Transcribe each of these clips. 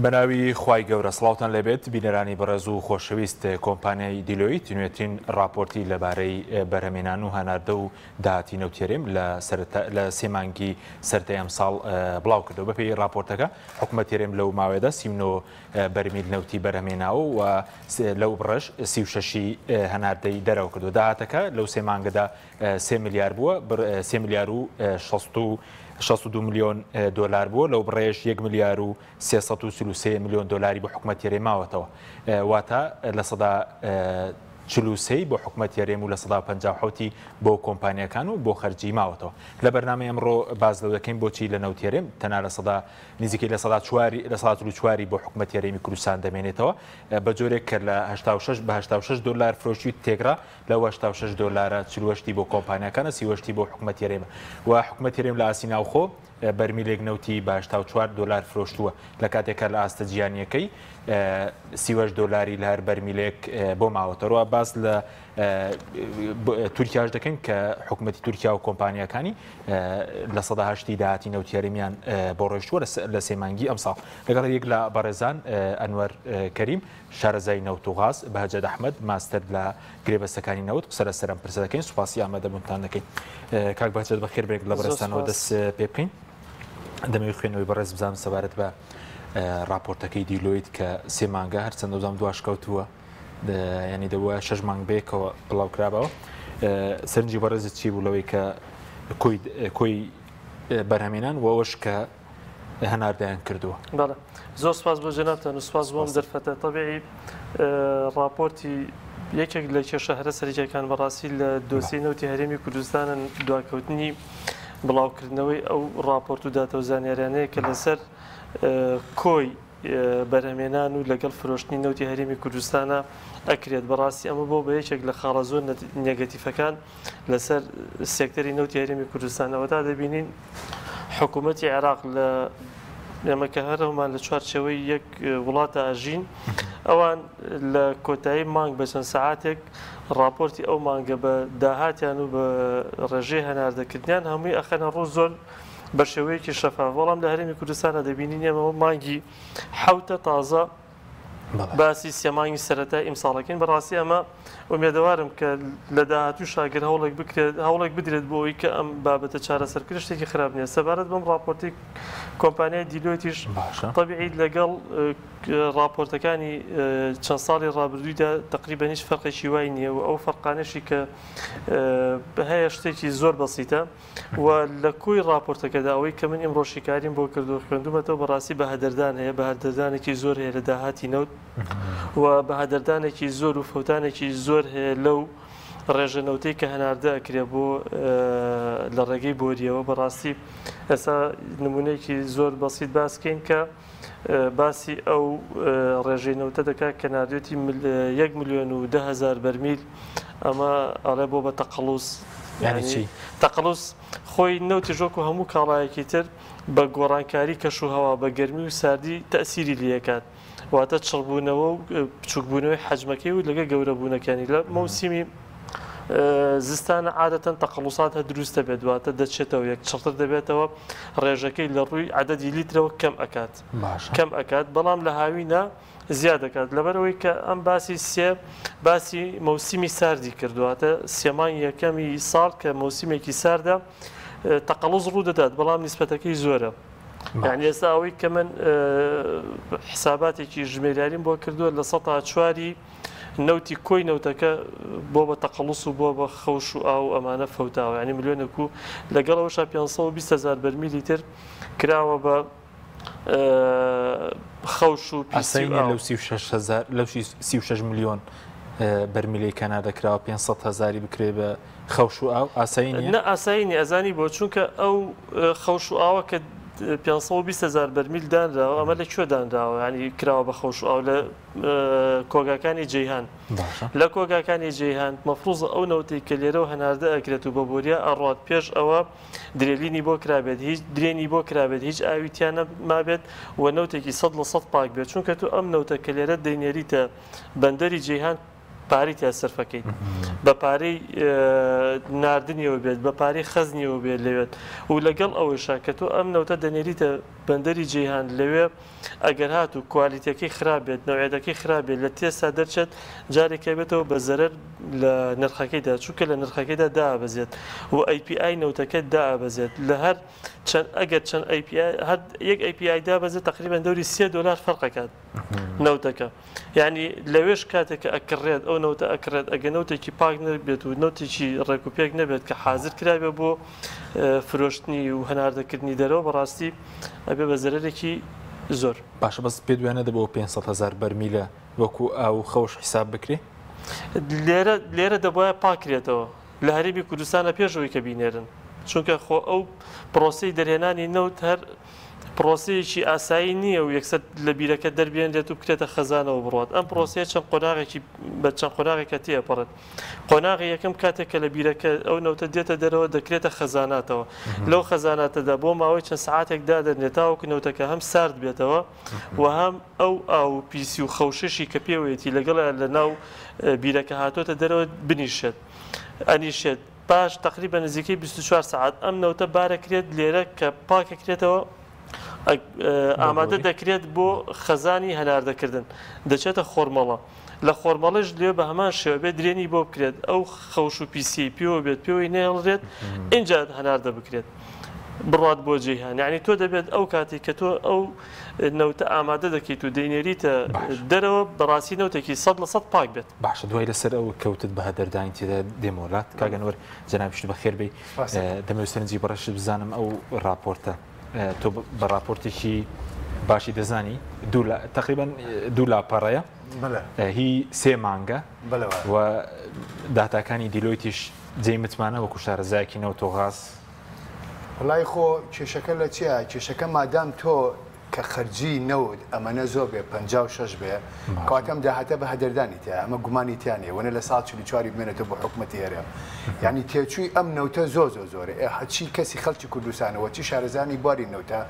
بەناوی خوای گەورە سڵاوتان لەبێت بینەرانی بەڕێز و خۆشەویست کۆمپانیای دیلۆیت نوێترین راپۆرتی لەبارەی بەرهەمێنان و هەناردە و داهاتی نەوتێرێم لە سێ مانگی سەرەتای ئەم ساڵ بڵاو کردەوە. بەپێی راپۆرتەکە حکوومەت تێرێم لەو ماوەیەدا 39 بەرمیل نەوتی بەرهەمێناوە و لەو بڕەش 36 هەناردەی دەرەوە کردو. داهاتەکە لەو سێ مانگەدا 3 میلیار بووە، 3 میلیار و 62 میلیۆن دلار بووە، لەو بڕێژ 1 میلیار و 333 میلیۆن دلاری بۆ حکوومەت تێرێ ماوەتەوە، واتە لە سەدا 43 بۆ حکوومەت تێرێم و لە سەدا 57 بۆ کۆمپانیەکان و بۆ خەرجی ماوەتەوە. لە بەرنامەی ئەمڕۆ باز لەو دەکەین بۆچی لە نەوتێرێم تەنها لە سەدا نزیکەی لە سەدا 4 بۆ حکوومەت تێرێمی کوردستان دەمێنێتەوە بە جۆرێک کە لە 86 بە 86 دلار فرۆشی تێگرا، لەو 86 دلارە 40 بۆ کۆمپانیەکانە، 30 بۆ حکوومەت تێرێمە و حکوومەت تێرێم لە ئاسی ناوخۆ بەرمیلێک نەوتی بە 84 دلار فرۆشتووە، لە کاتێکە لە ئاستە جیهانیەکەی 30 دلاری لە هەر بەرمیلێک بۆ ماوەتەوە. باس لە تورکیاش دەکەن کە حکوومەتی تورکیا و کۆمپانیەکانی لە سەدا 8 داهاتی نەوتێرەمیان بۆ ڕۆیشتووە لە سێ مانگی ئەم ساڵ. لەگەڵ یەک لە بەڕێزان ئەنوەر کەریم شارەزای نەوت و غاز، بەهەجەت ئەحمەد ماستەر لە گرێبەستەکانی نەوت قسە لەسەرم پرسە دەکەین. سوپاسی ئامادەبوونتان دەکەین. کاک بەهەجەت بەخێر بێک لە بەڕێستانەوە دەست پێ بکەین. دەمەوێت خوێنەوەی بەڕێز بزانم سەبارەت بە راپۆرتەکەی دیلۆیت کە سێ مانگە هەرچەندە وزام دواش کەوتووە، ینی دەبووە 6 مانگ بێکەوە بڵاو کرابەوە. سەرنجی بەڕێزت چی بوو لەوەی کە کۆی بەرهەمێنان و ئەوەش کە هەناردەیان کردووە؟ بەڵێ، زۆر سپاس بۆ جەنابتان و سپاس بۆم دەرفەتە. تەبیعی راپۆرتی یەکێک لە کێشە هەرە سەرجەکان بەڕاستی لە دۆسی نەوتی هەرێمی کوردستانن دواکەوتنی بڵاوکردنەوەی ئەو راپۆرت و داتە و زانیاریانەیە کە لەسەر کۆی بەرهەمێنان و لەگەڵ فرۆشتنی نەوتی هەرێمی کوردستانە ئەکرێت. بەڕاستی ئەمە بۆ بە یەکێک لە خاڵە زۆر نێگەتیفەکان لەسەر سێکتەری نەوتی هەرێمی کوردستانەوە تا دەبینین حکوومەتی عێراق لە ئێمە کە هەرەومان لە چوارچەوەی یەک وڵاتە ئاژین، ئەوان لە کۆتایی مانگ بە چەند سەعاتێک راپۆرتی ئەو مانگە بە داهاتیان و بە ڕێژەی هەناردەکردنیان هەمووی ئەخەنە ڕوو زۆر بە شێوەیەکی شەفاف. بەڵام لە هەرێمی کوردستانە دەبینین ئێمە مانگی حوتە تازە باسی سێمانگی سەرەتای ئیمساڵەکەین. بەڕاستی ئەمە ئومێدەوارم کە لە داهاتوو شاگەر هەوڵێک بدرێت بۆ ئەوەی کە ئەم بابەتە چارەسەرکرد شتێکی خراپ نییە. سەبارەت بەم راپۆرتی کۆمپانیای دیلۆیتیش طبیعی لەگەڵ راپۆرتەکانی چەند ساڵی ڕابردوویدا تقریبا هیچ فەرقێکی وای نییە و ئەو فەرقانەشی کە هەیە شتێکی زۆر بەسیتە و لە کۆی راپۆرتەکەدا ئەوەی کە من ئەمڕۆ شیکاریم بۆ کردو خوێندومەتەوە بەڕاستی بەهەدەردان هەیە، بەهەدەردانێکی زۆر هەیە لە داهاتی نەوت و بەهەدەردانێکی زۆر و فەوتانێکی زۆر هەیە لەو ڕێژەنەوتەی کە هەناردە ئەکرێ بۆ لە ڕێگەی بۆریەوە. بەڕاستی ئێستا نمونەیەکی زۆر بەسیت باسکەین کە باسی ئەو ڕێژەی دەکات کە ناردێتی 1,010,000 بەرمیل، ئەمە ئەڵێ بۆ بە تەقەڵوس. تەقەڵوس خۆی نەوتی ژۆک و هەموو کاڵایەکی تر بە گۆڕانکاری کەش و هەوا بە گەرمی و ساردی تەسیری لەکات، واتە چڕبوونەوە و بچووکبوونەوەی حەجمەکەی و لەگە گەورەبوونەکانی. لە مەوسیمی زستانە عادەتەن تەقەڵوسات هە دروستە بێت، واتە دەچێتەوە یەک چڕتر دەبێتەوە، ڕێژەکەی لە ڕووی عەدەدی لیترەوە کەم ئەکات، بەڵام لە هاوینە زیاد دەکات. لەبەرەوەی کە ئەم باسی مەوسیمی ساردی کردواتە سێمانگی یەکەمی ساڵ کە مەوسیمێکی ساردە تەقەڵوس ڕوو دەدات، بەڵام نیسبەتەکەی زۆرە. یعنی ئێستا ئەوەی کە من حساباتێکی ژمێریاریم بۆ کردووە لە 104 نەوتی کۆی نەوتەکە بۆ بە تەقەڵوس و بۆ بە خەوش و ئاو ئەمانە فەوتاوە، ینی ملیۆنێک و لەگەڵەوەش 520,000 بەرمیلی تر کراوە بە خەوش و پیسی لەو 36 میلیۆن بەرمیلی کەناردەکراوە 500,000 بکرێ بە خەوش و ئاو. ئاسایی نە ئاسایی نی ئەزانی بۆ چونکە ئەو خەوش و ئاوە کە 520,000 بەرمیل دانراوە ئەمە لەکوێ دانراوە، ینی کراوە بە خەوش و ئاو لە کۆگاکانی جەیهان. لە کۆگاکانی جەیهان مەفروضە ئەو نەوتەی کە لێرەوە هەناردە ئەکرێت و بە بۆریە ئەڕات پێش ئەوە درێلینی بۆ کرابێت، هیچ درێنی بۆ کرابێت، هیچ ئاویتیانە مابێت و نەوتێکی 100% پاک بێت، چونکە تو ئەم نەوتە کە لێرە دەینێریتە بەندەری جەیهان پارەی تیا سەرفەکەیت بە پارەی ناردنیەوە بێت بە پارەی خەزنیەوە بێت لەوێت و لەگەڵ ئەوەشە کە تۆ ئەم نەوتە دەنێریتە بەندەری جیهان لەوێ ئەگەر هات و کوالیتەکەی خراپ بێت نەوعێتەکەی خراپ بێت لە تێستا دەرچێت جارێکە بێتەوە بە زەرەر لە نرخەکەیدا چونکە لە نرخەکەیدا دابەزێت و API نەوتەکە دابەزێت لە هەر چەند ئەگەر چەند API هەر یەک API دابەزێت تقریبا دەوری $3 فەرقەکات نەوتەکە یعنی لەوێش کاتێکە ئەکڕێت ئەو نەوتە ئەکرێت ئەگە نەوتێکی پاک نەبێت و نەوتێکی ڕێکوپێک نەبێت کە حاضر کرابێ بۆ فرۆشتنی و هەناردەکردنی دەرەوە بەڕاستی ئەبێ بە زەرەرێکی زۆر باشە بەس پێ دوێنە دەبەوە 500,000 بەرمیلە وەکو ئاو خەوش حیساب بکرێ لێرە دەبواە پاکرێتەوە لە هەرێمی کوردستانە پێشەوەی کە بینێرن چونکە خۆ ئەو پرۆسی دەرهێنانی نەوت هەر پرۆسەیەکی ئاسایی نییە و یەکسەر لە بیرەکە دەربێنرێت و بکرێتە خەزانەوە بڕات ئەم پرۆسەیە چەند قۆناغێکی بە چەند قۆناغێکە تێپەڕێت قۆناغی یەکەم کاتێککە لە بیرەکە ئەو نەوتە دێتە دەرەوە دەکرێتە خەزاناتەوە لەو خەزاناتەدا بۆ ماوەی چەند سعاتێکدا دەنێت تاوەکو نەوتەکە هەم سارد بێتەوە و هەم ئەو ئاو پیسی و خەوششی کە پێوێتی لەگەڵ لە ناو بیرەکە هاتوۆتە دەرەوە بنیشێت ئەنیشێت باش تقریبا نزیکەی 24 ساعت ئەم نەوتە بارەکرێت لێرە کە پاکەکرێتەوە ئامادە دەکرێت بۆ خەزانی هەناردەکردن دەچێتە خۆرمەڵە لە خۆرمەڵش لێ بە هەمان شێوە بێت درێنی بۆ بکرێت ئەو خەوش و پیسی پێوە بێت پێوەی نێڵڕێت اینجا هەناردە بکرێت بڕات بۆ جیهان یعنی تۆ دەبێت ئەو کاتی کە تۆ ئەو نەوتە ئامادە دەکەیت و دەینێریتە دەرەوە بەڕاستی نەوتێکی 100% پاک بێت باشە دوای لەسەر ئەو کەوتت بە هەدەردانی تێدا دێمۆلات کاگەنوەر جەنابشت بەخێر بی دەمەوێت سەرنجی بەڕەش بزانم ئەو راپۆرتە تۆ بە راپۆرتێکی باشی دەزانی تقریبا دوو لاپەڕەیە هی 3 مانگە و داتاکانی دیلۆیتیش جێی متمانە وەکو شارەزایەکی نەوتۆغاز وڵای خۆ کێشەکە لە چیە کێشەکە مادام تۆ کە خەرجی نەوت ئەمەنە زۆر بێ 56 بێ کاتەم داهاتە بە هەدەردانی تیا ئەمە گومانی تیانێ وەنە لە ساڵ 44 بمێنێتەوە بۆ حکومەتی هەرێم یعنی تێچووی ئەم نەوتە زۆرە هەچی کەسی خەڵکی کوردستانەوە چی شارەزانی بواری نەوتە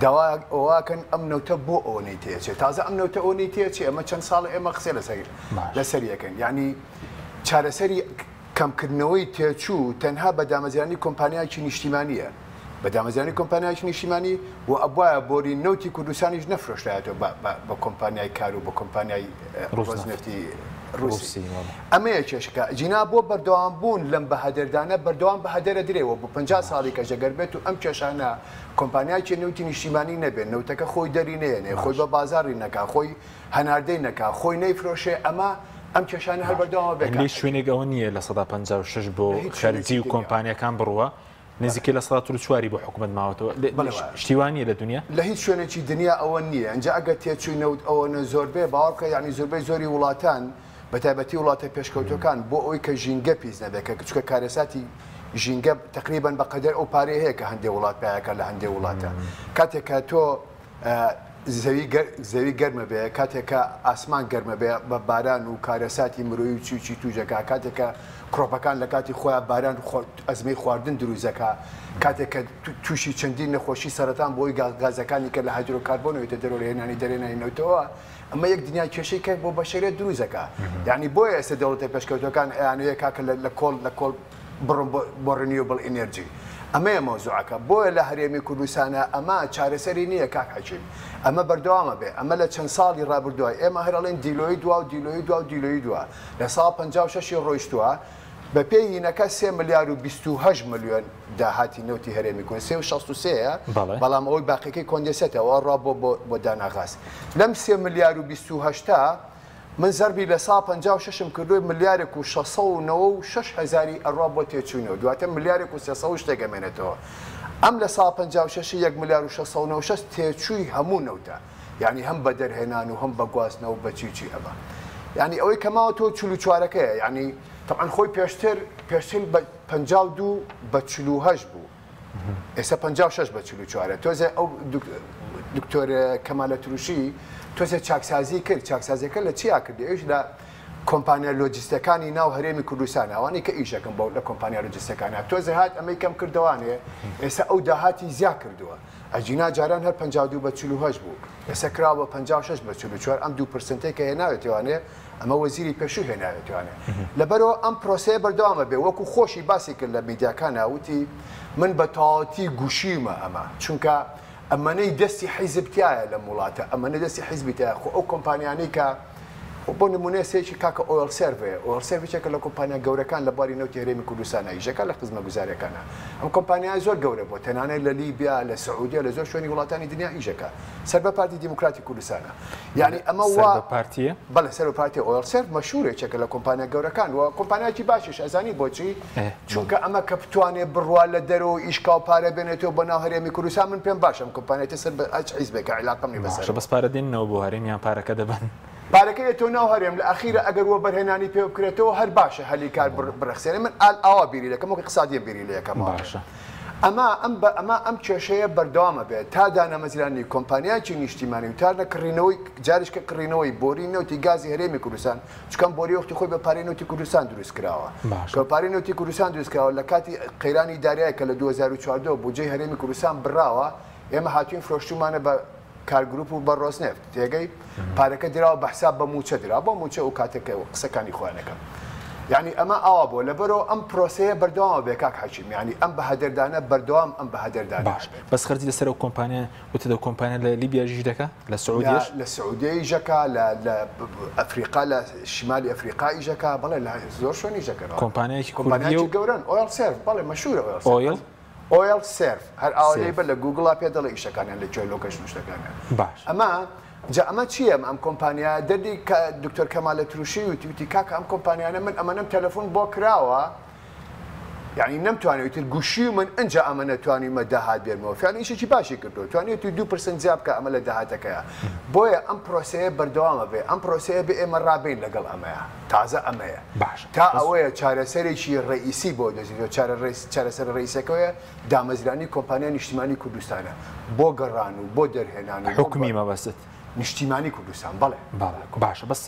داوا ئەوواکەن ئەم نەوتە بۆ ئەوەی تێچێت تازە ئەم نەوتە ئەوەی تێچێ ئەمە چەند ساڵە ئێمە قسە لەسەریەکەن یعنی چارەسەری کەمکردنەوەی تێچوو تەنها بە دامەزرانی کۆمپانیایکی نیشتیمانیە بە دامەزرانی کۆمپانیایکی نیشتیمانی و ئەبواە بۆری نەوتی کوردستانیش نەفرۆشتایەتەوە بە کۆمپانیای کار و بە کۆمپانیای ڕۆژنفتی رووسی ئەمەیە کێشەکە جینا بۆ بەردەوام بوون لەم بە هەدەردانە بەردەوام بە هەدەرە درێەوە بۆ 50 ساڵی کە ژەگەر بێت و ئەم کێشانە کۆمپانیایکی نەوتی نیشتیمانی نەبێت نەوتەکە خۆی دەری نێنێ خۆی بە بازاری نەکا خۆی هەناردەی نەکا خۆی نەیفرۆشێ ئەمە ئەم کێشانە هەر بەردەوام بێت شوێنێک ئەوە نییە لە 156 بۆ خەرجی و کۆمپانیەکان بڕوە نزیکە لە 104 بۆ حکومت ماوەتەوە شتیوانیە لە دنیا لە هیچ شوێنێکی دنیا ئەوە نییە ئەنج ئەگە تێچووی نەوت ئەوە زۆربەی باوەڕکە یعنی زۆربەی زۆری وڵاتان بە تایبەتی وڵاتە پێشکەوتەکان بۆ ئەوی کە ژینگە پیس نەبێت کە چکە کارەساتی ژینگە تقریبان بەقەدەر ئەو پارەیە هەیە کە هەندێک وڵات پیاەکە لە هەندێک وڵاتە کاتێکە تۆ زەوی گەرمە بێ کاتێکە ئاسمان گەرمە بێ بە باران و کارەساتی مرۆی و چیوچی توژەکە کاتێکە کڕۆپەکان لە کاتی خۆیان باران ئەزمەی خواردن دروزەکە کاتێککە تووشی چەندین نەخۆشی سەرەتان بۆی گازەکانی کە لە هایدرۆکاربۆنەوەیتە دەرۆرهێنانی دەرێنینەوتەوە ئەمە یەک دنیای کێشەی کە بۆ بەشێرێت دروزەکە یعنی بۆیە ئێستا دەوڵەتە پێشکەوتەکان ئەیانەیە کاکە لە کۆڵ بڕم بۆ ڕنیوبل ئینەرجی ئەمەیە مۆزوعەکە بۆیە لە هەرێمی کوردستانە ئەمە چارەسەری نییە کاک حەکیم ئەمە بەردەوامە بێ ئەمە لە چەند ساڵی ڕابردووە ئێمە هەرڵێن دیلۆی دوا و دیلۆی دوا و دیلۆی دووە لە ساڵ 56 ڕۆیشتووە بە پێی هینەکە 3 ملیار و 28 ملیۆن داهاتی نەوتی هەرێمی کوردستان 363 بەڵام ئەوەی باقیەکەی کۆندێسێتەوە ڕا بۆ داناغاز لەم 3 ملیار و 28 من زەربی لە ساڵ 56م کردوی ملیارێک و 696 هزاری ئەڕوا بۆ تێچوونەوە دواتە ملیارێک و 300 شتێگەمێنێتەوە ئەم لە ساڵ 56 1 ملیار و 696 تێچووی هەموو نەوتە یعنی هەم بە دەرهێنان و هەم بە گواستنەوە بە چیچی ئەمە یعنی ئەوەی کەماوە تۆ 44ەکەیە یعنی طبعا خۆی پێشتر بە 52 بە 48 بوو ئێستا 56 بە 44 تۆزە ئەو دکتۆر کەمالە تروشی تۆزە چاکسازی کرد چاکسازیەکە لە چیا کردی ئەوش لە کۆمپانیا لۆجیستەکانی ناو هەرێمی کوردستان ئەوانی کە ئیشەکەم بۆ لە کۆمپانیا لۆجیستەکانە تۆزە هات ئەمەی کەم کردوانێ ئێستا ئەو داهاتی زیاد کردووە ئەجینا جاران هەر 52 بە 48 بوو ئێستا کراوە 56 بە 44 ئەم 2% کە هێناوێتوانێ ئەمە وەزیری پێشوو هێناوێتوانێت لەبەرەوە ئەم پرۆسەیە بەردەوامە بێ وەکو خۆشی باسی کرد لە میدیاکان ناوتی من بە تەواوەتی گوشیمە ئەمە چونکە ئەمەنەی دەستی حیزبتیایە لە وڵاتە ئەمەنە دەستی حیزبیتە خۆ ئەو کۆمپانیانەی کە بۆ نمونەیە سێکی کاکە ئۆیل سێرڤێ ئۆیل سێرڤێکێکە لە کۆمپانیا گەورەکان لە باری نەوتی هەرێمی کوردستانە ئیژەکە لە خزمە گوزاریەکانە ئەم کۆمپانیای زۆر گەورە بۆ تەنانەت لە لیبیا لە سعودیا لە زۆر شوێنی وڵاتانی دنیا ئیژەکە سەر بە پارتی دیموکراتی کوردستانە یعنی ئەمە وا پارتیە بەڵێ سەر پارتی ئۆیل سێرڤ مەشهورێکێکە لە کۆمپانیا گەورەکان و کۆمپانیاکی باشیش ئەزانی بۆچی چونکە ئەمە کە بتوانێت بڕوا لە دەرەوە ئیشکا و پارە بێنێتەوە بە ناو هەرێمی کوردستان من پێم باشم کۆمپانیای سەر بە ئەچ حیزبێکە عیلاقەم نی بەسەر بەس پارە دێنەوە بۆ هەرێمیان پارەکە دەبن پارەکەی تۆ ناو هەرێم لە ئەخیرە ئەگەر وە بەرهێنانی پێ بکرێتەوە هەر باشە هەلی کار بڕخسێنێ من ئاوا بیری لەکەم وەکە قسادیە بیری لە یەکەم باشە ئەمە ئەم کێشەیە بەردەوامە بێت تا دانەمەزرانی کۆمپانیایکی نیشتیمانی و تا نەکڕینەوەی جاریشکە کڕینەوەی بۆری نەوتی گازی هەرێمی کوردستان چکەم بۆری وەختی خۆی بە پارەی نەوتی کوردستان دروست کراوە کە پارەی نەوتی کوردستان دروست کراوە لە کاتی قەیرانی داریایە کە لە 2014 بودجەی هەرێمی کوردستان بڕاوە ئێمە هاتوین فرۆشتومانە بە کارگروپ و بە ڕۆسنێفت تێگەی پارەکە دراوە بە حساب بە موچە درا بۆ موچە و کاتێکە قسەکانی خوانەکەم یعنی ئەمە ئاوا بۆ لەبەرەوە ئەم پرۆسەیە بەردەوامە بێ کاک حەکیم یعنی ئەم بەهەدەردانە بەردەوام ئەم بەهەدەردانە باش بەس خەرجی لەسەر ئەو کۆمپانیا وتە کۆمپانیا لە لیبیا ژی دەکە لە سعودیش لە سعودی ژەکە لە ئەفریقا لە شمالی ئەفریقای ژەکە بەڵێ لە زۆر شوێنی ژەکەن کۆمپانیایکی کۆمپانیایکی گەورن ئۆیل سێرڤ بەڵێ مەشهورە ئۆیل ئۆیل سێرڤ هەر ئاوەی بە لە گوگڵا پێ دەڵێ ئیشەکانیان لە کوێ لۆکەشن شتەکانیان باش ئەمە چییە ئەم کۆمپانیا دەردی دکتۆر کەمالە تروشی وتی کاکە ئەم کۆمپانیانە من ئەمەنم تەلەفۆن بۆ کراوە یعنی نەمتوانێتتر گوشی من ئەجا ئەمە نەتوانیمە داهات بێنەوە فیانی ایشێکی باشی کردو توانێت 2% جیاب کە ئەمە لە داهاتەکەیە بۆیە ئەم پرۆسەیە بەردەوامە بێ ئەم پرۆسەیە بێ ئێمە ڕابین لەگەڵ ئەمەیە تازە ئەمەیە تا ئەوەیە چارەسەرێکی ڕئیسی بۆ دەزیێت چارەسەر ڕئیسەکەوەیە دامەزرانی کۆمپانیا نیشتیمانی کوردستانە بۆ گەڕان و بۆ دەرهێنان و حکومی مەبەست نیشتیمانی کوردستان بەڵێ باشە بەس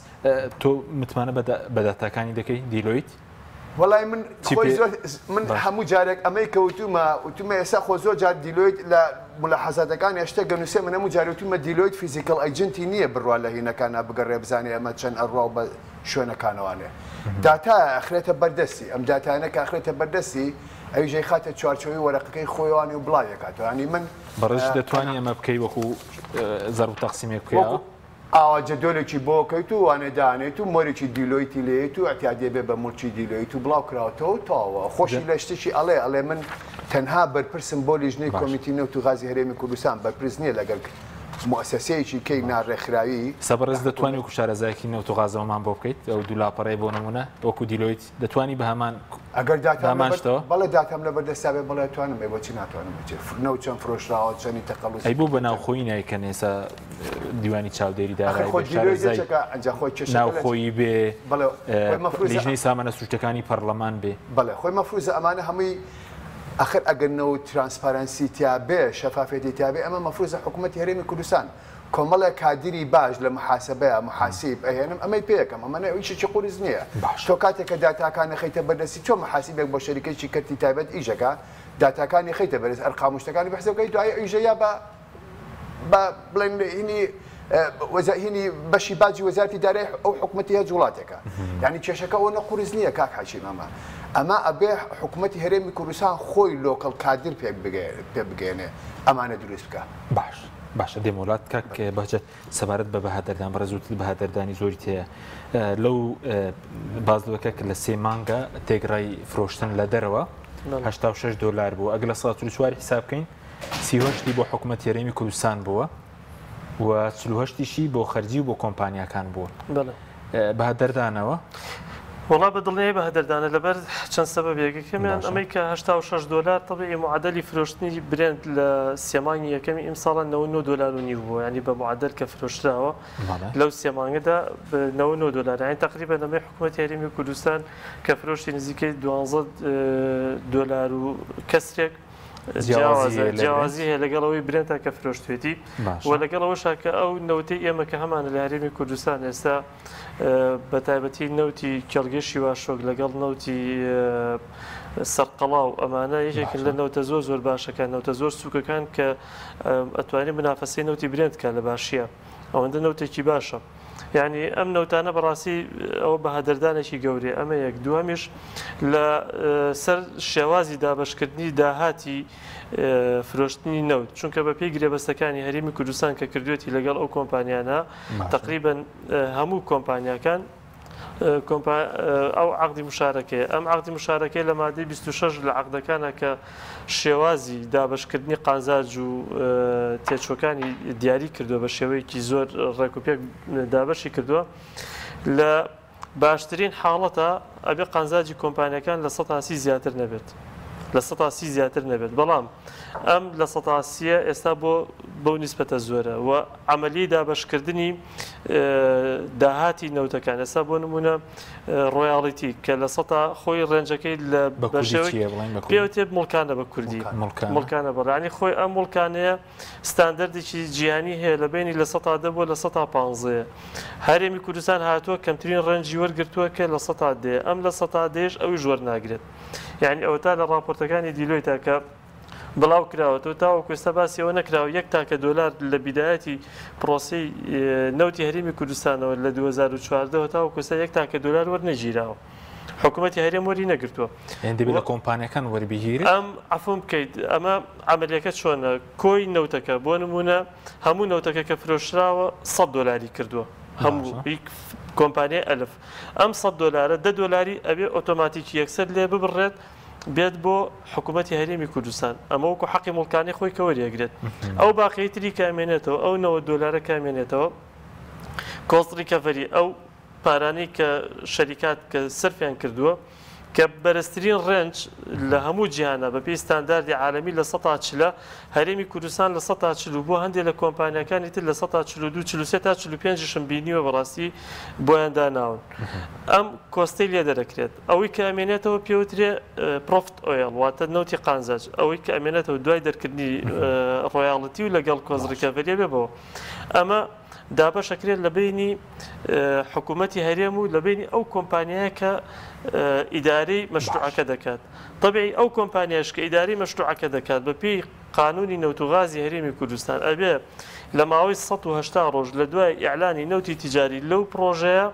تۆ متمانە بەداتەکانی دەکەی دیلۆیت وڵای من هەموو جارێک ئەمەی کەوتومە وتومە ئێستا خۆ زۆر جار دیلۆیت لە ملاحەزاتەکان هێشتا گەنووسێ من هەموو جارێتومە دیلۆیت فیزیکەڵ ئەیجنتی نییە بڕوا لە هینەکانە بگەڕێ بزانێ ئەمە چەند ئەڕوا بە شوێنەکانەوانێ داتا ئەخرێتە بەردەستی ئەم داتانە کە ئەخرێتە بەردەستی ئەویژەی خاتە چوارچەوەی وەرەقەکەی خۆیوانی و بڵاوێکاتەوە ینی من بەڕێژ دەتوانانی ئەمە بکەی وەکو زەرب تەقسیمێک بکەیەوە ئاوا جدۆلێکی بۆکەیت و وانێدانێت و مۆرێکی دیلۆیتی لێت و ئەتیادێ بێ بە مولچی دیلۆیت و بڵاو کراوەوە تاوە خۆشی لە شتێکی ئەڵێ من تەنها بەرپرسم بۆ لیژنەی کۆمیتی نەوت و غازی هەرێمی کوردستان بەرپرس نییە لەگەر مؤسسەیەکی کەی ناڕێکخراوی سەبەرز دەتوانانی وەکو شارەزایەکی نەوت و غازەوەمان بۆ بکەیت ئەو دوو لاپەڕێ بۆ نمونە وەکو دیلۆیت دەتوانی بە هەمان ئەگەر دامانشتەوە بەڵێ داتام لە بەردەستا بێ بەڵێ توانم بێ بۆچی ناتوانم نەو چەند فرۆشراوە چەندی تەقەڵوس ئەی بوو بە ناوخۆی نایکە نێسا دیوانی چاودێری دارایی ناوخۆیی بێ لیژنەی سامانە سوشتەکانی پەرلەمان بێ بەڵێ خۆی مەفروزە ئەمانە هەمووی ئەخر ئەگەرنەوە ترانسپارەنسی تیابێ شەفافێتی تیابێ ئەمە مەفروزە حکوومەتی هەرێمی کوردستان کۆمەڵە کادری باش لە محاسبەیە محاسیب ئەهێنم ئەمەی پێەکەم ئەمەنە ئیشێکی قورس نییە تۆ کاتێککە داتاکانە خەیتە بەردەستی تۆ محاسیبێک بۆ شەریکەی کەرتی تایبەت ئیژەکە داتاکانی خەیتە بەرز ئەرقامشتەکانی بەحسەکەی دوای ئیژەیە بە بڵێن هینی بەشی باجی وەزارەتی دارایی ئەو حکوومەتی هەج وڵاتێکە یعنی کێشەکە ئەوە نەقورس نییە کاک حەکیم ئەمە ئەبێ حکوومەتی هەرێمی کوردستان خۆی لۆکەڵ کادر پێ بگەێنێ ئەمانە دروست بکە باشە دێم وڵات کاک بەجێت سەبارەت بە بەهادەردان بەڕێزووت بەهادەردانی زۆری تەیە لەو بازلەکە کە لە 3 مانگە تێگڕای فرۆشتن لە دەرەوە $86 بوو ئەگە لە 4 حساب بکەین 38 بۆ حکوومەتی هەرێمی کوردستان بووە و 48شی بۆ خەرجی و بۆ کۆمپانیاکان بووە بەهادەردانەوە وڵا بەدڵنیایی بەهەدەردانە لەبەر چەند سەبەبێکەکەمیان ئەمەی کە $86 طبعی معادلی فرۆشتنی برند لە سێمانی یەکەمی ئیمساڵە $99 بووە ینی بە معادل کە فرۆشراوە لەو سێمانگەدا $99 یانی تقریبا ئەمەی حکوومەتی هەرێمی کوردستان کە فرۆشتی نزیکەی $12 و کەسرێک جیاوازی هەیە لەگەڵەوەی برێنتا کە فرۆشتوێتی و لەگەڵەوەشا کە ئەو نەوتەی ئێمە کە هەمانە لە هەرێمی کوردستان ئێستا بە تایبەتی نەوتی کێڵگەشی واشۆک لەگەڵ نەوتی سەرقەڵاو ئەمانە یەکێکن لە نەوتە زۆر باشەکان نەوتە زۆر سووکەکان کە ئەتوانین بنافەسەی نەوتی برێندکە لە باشیە ئەوەندە نەوتێکی باشە یعنی ئەم نەوتانە بەڕاستی ئەوە بە هەدەردانێکی گەورەیە ئەمە یەک دووەمیش لە سەر شێوازی دابەشکردنی داهاتی فرۆشتنی نەوت چونکە بە پێی گرێبەستەکانی هەرێمی کوردستان کە کردوێتی لەگەڵ ئەو کۆمپانیانە تقریبا هەموو کۆمپانیاکان ئەو عقدی مشارەکەی ئەم عقدی مشارەکەی لە مادەی 26 لە عقدەکانە کە شێوازی دابشکردنی قازانج و تێچۆکانی دیاری کردووە بە شێوەیەکی زۆر ڕێکوپێک دابەشی کردووە لە باشترین حاڵەتە ئەبێ قازانجی کۆمپانیەکان لە 100 زیاتر نەبێت لە 100 زیاتر نەبێت بەڵام ئەم لە 100 ئێستا بۆ نیسبەتە زۆرە و عملی دابشکردنی داهاتی نەوتەکان ئێستا بۆ نمونە ڕۆیاڵیتی کە لە 100 خۆی ڕێنجەکەی لە پێوتێ مڵکانە بە کوردی مڵکانە بەڕانی خۆی ئەم مڵکانەیە ستاندەردێکی جیهانی هەیە لە بینی لە 100 بۆ لە 115 هەرێمی کوردستان هاتووە کەمترین ڕێنجی وەرگرتووە کە لە 100 ئەم لە 100 ئەوی ژوەر ناگرێت یعنی ئەوە تا لە راپۆرتەکانی دیلۆیتە کە بڵاو کراوەتەوە تاوەکو ئێستا باسیەوە نەکراوە $1 لە بیدایەتی پرۆسی نەوتی هەرێمی کوردستانەوە لە 2014 تاوەکو ئێستا $1 وەرنەگیراوە حکوومەتی هەرێم وەری نەگرتووە دەبێت لە کۆمپانیەکان وەربگیرێت ئەم عفوم بکەیت ئەمە عملیەکە چۆنە کۆی نەوتەکە بۆ نمونە هەموو نەوتەکە کە فرۆشراوە $100 کردووە هەموو کۆمپانیای ئەلف ئەم $100 $10 ئەبێ ئۆتۆماتیکی یەکسەر لێ ببڕێت بێت بۆ حکوومەتی هەرێمی کوردستان ئەمە وەکو حەقی مڵکانی خۆی کە وەریەگرێت ئەو باقیتری کامێنێتەوە ئەو $90 کامێنێتەوە کۆست ریکەڤەری ئەو پارانەی کە شەریکات کە سەرفیان کردووە کە بەرزترین ڕێنج لە هەموو جیهانە بە پێی ستانداردی عالەمی لە 140 هەرێمی کوردستان لە 140 بۆ هەندێک لە کۆمپانیەکانی تر لە 142 43 تا 45 بینیوە بەڕاستی بۆیان داناون ئەم کۆستەی لێ دەرەکرێت ئەوەی کە ئەمێنێتەوە پێوترێ پرۆفت ئۆیل واتە نەوتی قازانج ئەوەی کە ئەمێنێتەوە دوای دەرکردنی ڕۆیاڵەتی و لەگەڵ کۆزڕکەڤەریە بێبەوە ئەمە دابەشەکرێت لە بینی حکوومەتی هەرێم و لە بینی ئەو کۆمپانیایە کە ئیدارەی مەشروعەکە دەکات طبعی ئەو کۆمپانیاش کە ئیداری مەشروعەکە دەکات بە پێی قانونی نەوتوغازی هەرێمی کوردستان ئەبێ لە ماوەی 180 ڕۆژ لە دوای ئیعلانی نەوتی تیجاری لەو پرۆژەیە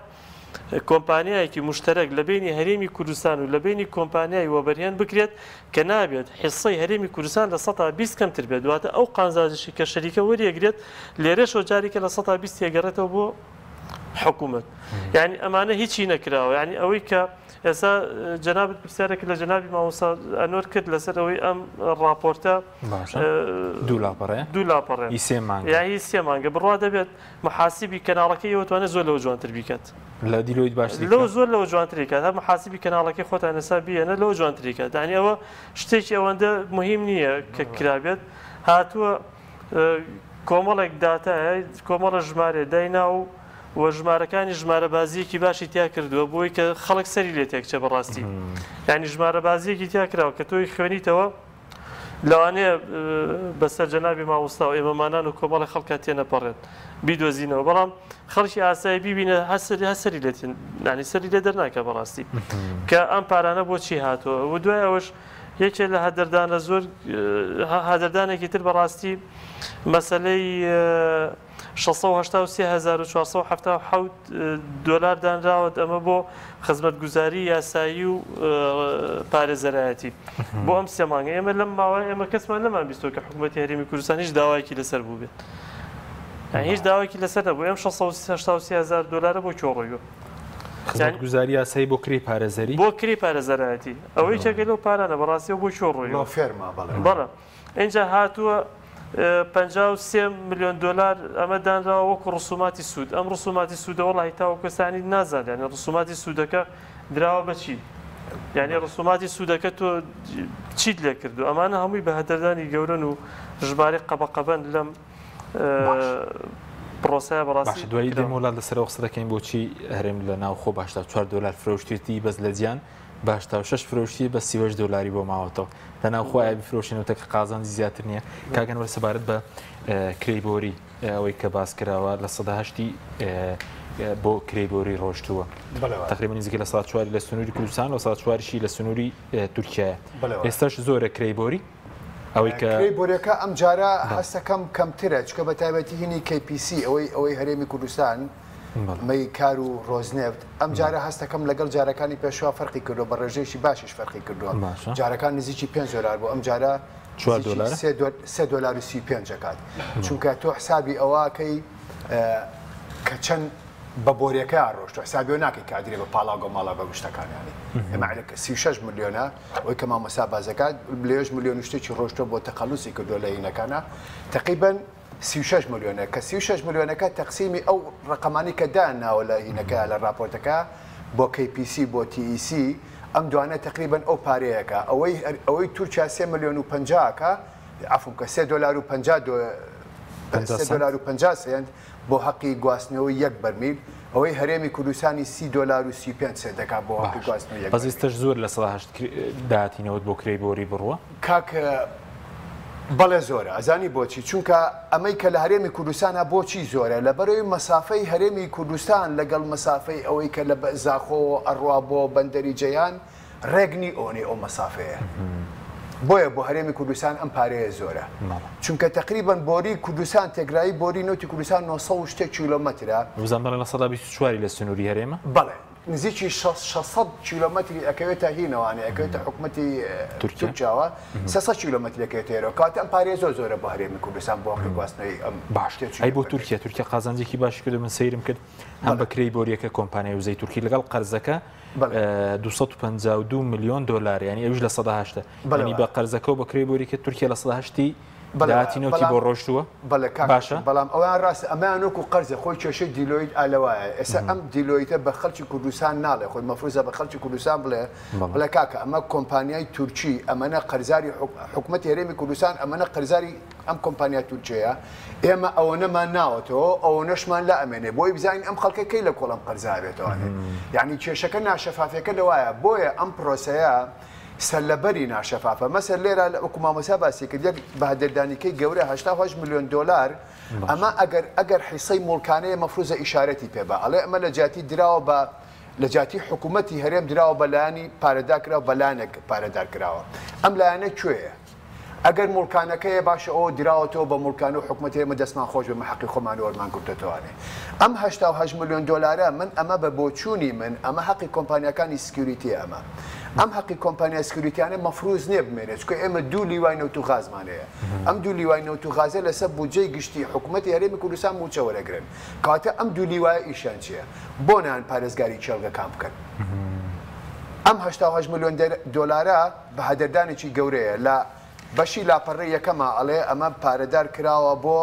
کۆمپانیایەکی مشتەرەک لە بینی هەرێمی کوردستان و لە بینی کۆمپانیای وەبەریان بکرێت کە نابێت حیسەی هەرێمی کوردستان لە 120 کەمتر بێت دواتە ئەو قازانجی کە شەریکە وەریەگرێت لێرەشەوە جارێکە لە 120 تێگەڕێتەوە بۆ حکوومەت یعنی ئەمانە هیچی نەکراوە یعنی ئەوەی کە ئێستا جەنابەت پرسیارێک لە جەنابی مامۆستا ئەنوەر کرد لەسەر ئەوەی ئەم راپۆرتە دوو لاپەڕێ یعنی 3 مانگە بڕوا دەبێت محاسبی کەناڵەکەی ئەوەتوانێت زۆر لەوە جوانتر بیکات لە دیلۆیت باشتر لەوە زۆر لەوە جوانتری کات هەر محاسبی کەناڵەکەی خۆتان ئێستا بیەنە لەوە جوانتری کات یعنی ئەوە شتێکی ئەوەندە مهم نییە کە کرابێت هاتووە کۆمەڵێک داتایە کۆمەڵە ژمارە داینا و ژمارەکانی ژمارە بازیەکی باشی تیا کردووە بۆی کە خەڵک سەری لێ تێکچە بەڕاستی یعنی ژمارە بازیەکی تیا کراوە کە تۆی خوێنیتەوە لەوانەیە بەسەر جەنابی مامۆستا و ئێمەمانان و کۆمەڵی خەڵکە تێنەپەڕێت بیدۆزینەوە بەڵام خەڵکی ئاسایی بیبینە هەسەری لێتین نانی سەری لێ دەرناکە بەڕاستی کە ئەم پارانە بۆچی هاتووە و دوای ئەوەش یەکێ لە هەدەردانە زۆر هەدەردانێکی تر بەڕاستی مەسەلەی $683,477 دانراوە ئەمە بۆ خزمەتگوزاری یاسایی و پارێزەرایەتی بۆ ئەم 3 مانگە ئێمە لەم ماوەیە ئێمە کەسمان نەمان بیستۆ کە حکوومەتی هەرێمی کوردستان هیچ داوایەکی لەسەر بوو بێت هیچ داوایەکی لەسەر نەبوو ئەم $683,000 بۆ چۆڕۆیوە خزمەتگوزاری یاسایی بۆ کری پارێزەری بۆ کری پارێزەرایەتی ئەوەی چەکە لەو پارانە بەڕاستیەوە بۆ چۆڕۆیوە بەڵێ اینجا هاتووە $53 ملیۆن ئەمە دانراوە وەکو ڕسوماتی سوود ئەم ڕسوماتی سوودە وەڵی تاوە کەسانی نازانێت یعنی ڕسوماتی سوودەکە دراوە بەچی یعنی ڕسوماتی سوودەکە تۆ چیت لێ کردو ئەمانە هەمووی بە هەدەردانی گەورن و ژمارە قەبەقەبەن لەم پرۆسەیە بەڕاستی دوایی دێم وڵات لەسەر قسە دەکەین بۆچی هەرێم لە ناوخۆ $4 فرۆشتێتی بەس لە جیان $6 فرۆشتی بە $30 بۆ ماوەتەوە لە ناوخۆ ئای بفرۆشێنەوە کە قازانجی زیاتر نییە کاگەن وەرە سەبارەت بە کرێبۆری ئەوەی کە باس کراوە لە 180 بۆ کرێبۆری ڕۆشتووە تقریبا نزیکە لە 4 لە سنووری کوردستان و 4 لە سنووری تورکیایە ئێستاش زۆرە کرێبۆری ئەوەی کە کرێبۆریەکە ئەم جارە هەستەکەم کەمترە چکە بە تایبەتی هینی KPC ئەوەی هەرێمی کوردستان مەی کار و ڕۆزنێفت ئەم جارە هەستەکەم لەگەڵ جارەکانی پێشوا فەرقی کردو بە ڕێژەیەکی باشیش فەرقی کردووە جارەکان نزیکی $5 بۆ ئەم جارە $3.35 کات چونکە تۆ حسابی ئەوەکەی کە چەند بە بۆریەکە ڕۆشتە حسابیۆ ناکەی کادرێ بە پاڵاگۆ ماڵا بە گشتەکانیانی ئەمەکە 36 ملیۆنە ئەوەی کە مامەسا بازەکات لێژ ملیۆن شتێکی ڕۆشتە بۆ تەقەلوسی کردو لە هینەکانە تقریباً 36 ملیۆنە کە 36 ملیۆنەکە تەقسیمی ئەو ڕقەمانی کە داناوە لە هینەکە لە راپۆرتەکە بۆ KPC بۆ TEC ئەم دوانە تقریباً ئەو پارەیەکە ئەوەی تورکیا 3 ملیۆن و 50کە عفوم کە $3.50 بۆ حەقی گواستنەوەی یەک بەرمیل ئەوەی هەرێمی کوردستانی $30.35 دەکات بۆ حەقی گواستنەوەی بەزیستش زۆر لە 1970 داهاتینەوەت بۆ کرێی بۆری بڕوە کاکە بەڵێ زۆرە ئەزانی بۆچی چونکە ئەمەی کە لە هەرێمی کوردستانە بۆچی زۆرە لە بەرەوەی مەسافەی هەرێمی کوردستان لەگەڵ مەسافەی ئەوەی کە لە زاخۆ ئەڕوا بۆ بەندەری جەیان ڕێگنی ئەوەی ئەو مەسافەیە بۆیە بۆ هەرێمی کوردستان ئەم پارەیە زۆرە چونکە تقریباً بۆری کوردستان تێگرایی بۆری نەوتی کوردستان 900 کیلۆمەترە وزانڵە 124 لە سنووری هەرێمە بەڵێ نزیکی 600 کیلۆمەتری ئەکەوێتە هینەوانێ ئەکەوێتە حکوومەتی تورکیاوە 600 کیلۆمەتری ئەکەوێتێرەوە کاتە ئەم پارێ زۆرە بۆ هەرێمی کوردستان بۆ حقی گواستنەوەی ئەم باش ئەی بۆ تورکیا قازانجێکی باش کرد من سەیرم کرد هەم بەکرێی بۆریەکە کۆمپانیای وزەی تورکی لەگەڵ قەرزەکە $252 ملیۆن ینی ئەوش لە 180 ینی بە قەرزەکە و بەکرێی بۆریکە تورکیا لە 180 داهاتینەوەتی بۆ ڕۆشتووە باشە بەڵام ئەویان ڕاست ئەمانۆک و قەرزە خۆی کێشەی دیلۆیت ئالەوایە ئێستا ئەم دیلۆیتە بە خەڵکی کوردستان ناڵێ خۆی مەفروزە بە خەڵکی کوردستان بڵێ کاکە ئەمە کۆمپانیای تورکی ئەمەنە قەرزاری حکوومەتی هەرێمی کوردستان ئەمەنە قەرزاری ئەم کۆمپانیا تورکیەیە ئێمە ئەوەنەمان ناوەتەوە ئەوە نەشمان لا ئەمێنێ بۆی بزانین ئەم خەڵکەکەی لە کۆڵم قەرزابێتەوەێ یعنی کێشەکە ناشەفافەکە لەوایە بۆیە ئەم پرۆسەیە سەلەبەری ناشەفافە مەسەر لێرە وەکو مامۆستا باسی کرد یەک بەهادەردانیکەی گەورە $8 ملیۆن ئەمە ئەگەر حیسەی مڵکانەیە مەفروزە ئیشارەتی پێبە ئەڵێ ئەمە لە جاتی دراوە بە لە جاتی حکوومەتی هەرێم دراوە بەلایانی پارەداکراوە بەلایەنێک پارەدار کراوە ئەم لایەنە کوێیە ئەگەر مڵکانەکەیە باشە ئەوە دراوەتەوە بە مڵکان و حکوومەتی ئێمە دەستمان خۆش بە حەقی خۆمان وەرمان کردێتوانێ ئەم $8 ملیۆن من ئەمە بە بۆچوونی من ئەمە حەقی کۆمپانیەکانی سکیوریتی ئەمە ئەم حەقی کۆمپانیا سکیوریتیانە مەفروز نییە بمێنێت چکە ئێمە دوو لیوای نەوت و غازمانەیە ئەم دوو لیوای نەوت و غازە لەسەر بودجەی گشتی حکوومەتی هەرێمی کوردستان موچە وەرەگرن کاتە ئەم دوو لیوایە ئیشان چییە بۆ نان پارێزگاری چێڵگەکان بکەن ئەم $8 ملیۆن بە هەدەردانێکی گەورەیە لە بەشی لاپەڕی یەکەمە ئەڵێ ئەمە پارەدار کراوە بۆ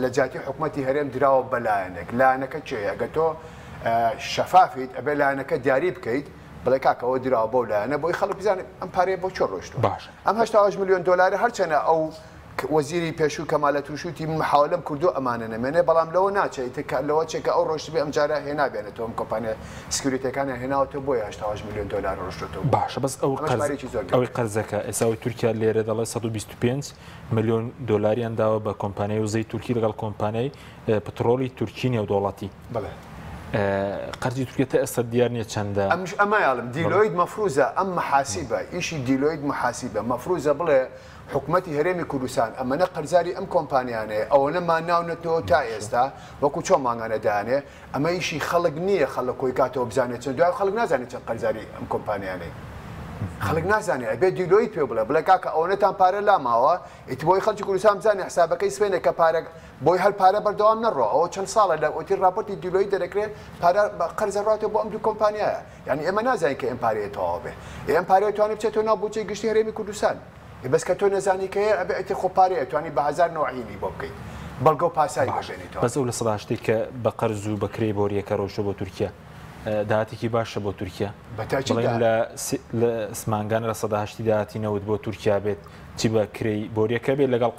لە جاتی حکوومەتی هەرێم دراوە بەلایەنێک لایەنەکە چێە ئەگە تۆ شەفافیت ئەبێ لایەنەکە دیاری بکەیت بڵێ کاکەەوە دراوە بۆ لایەنە بۆی خەڵک بزانێت ئەم پارەیە بۆ چۆ ڕۆشتوە ئەم $8 ملیۆن هەرچەنە ئەو وەزیری پێشوو کەمالە تووشوتی محاولەم کردو ئەمانە نەمێنێ بەڵام لەوە ناچێت لەوە چێکە ئەو ڕۆشت بێ ئەم جارە هێنابێنێتەوە ئەم کۆمپانیا سکیوریتەکانیان هێناوەتەوە بۆی $8 ملیۆن ڕۆشتەوە باشە بەس ئەوەی قەرزەکە ئێساوی تورکیا لێرە دەڵێ 125 ملیۆن دلار داوە بە کۆمپانیای وزەی تورکی لەگەڵ کۆمپانیای پترۆلی تورکی نێودوڵەتی قەرزی تورکیا تا ئێستا دیار نییە چەندە ئەمە یاڵم دیلۆید مەفروزە ئەم محاسیبە ئیشی دیلۆید محاسیبە مەفروزە بڵێ حکوومەتی هەرێمی کوردستان ئەمەنە قەرزاری ئەم کۆمپانیانەیە ئەوەنەمان ناونێتەوە تا ئێستا وەکو چۆن ماگانەدانێ ئەمە ئیشی خەڵک نییە خەڵک کۆی کاتەوە بزانێت چەند دوای خەڵک نازانێت چەند قەرزاری ئەم کۆمپانیانەی خەڵک نازانێت ئەبێ دیلۆیت پێ بڵێ کاکە ئەوەنەتان پارە لاماوە ئیت بۆی خەڵکی کوردستان بزانێت حسابەکەی سوێنێ کە پارە بۆی هەر پارە بەردەوام نەڕۆ ئەوە چەند ساڵە لە ئۆتی راپۆرتی دیلۆی دەرەکرێت پارە قەرزەڕاتێ بۆ ئەم دوو کۆمپانیایە یعنی ئێمە نازانین کە ئەم پارەیە تەواو بێ ئەم پارەیە توانێت بچێتەوە ناو بودجەی گشتی هەرێمی کوردستان بەس کە تۆ نەزانی کە ئەبێ ئەتی خۆپارەیە توانی بە 1000 نوعینی بۆ بکەیت بەڵگە و پاسایی بژێنیتەوە بەس ئەو لە سەداشتی کە بە قەرز و بەکرێی بۆریەکە ڕۆژتە بۆ تورکیا داهاتێکی باشە بۆ تورکیا بڵێن لە سمانگان لە 180 داهاتینەوت بۆ تورکیا بێت چی بە کرێی بۆریەکە بێت لەگەڵ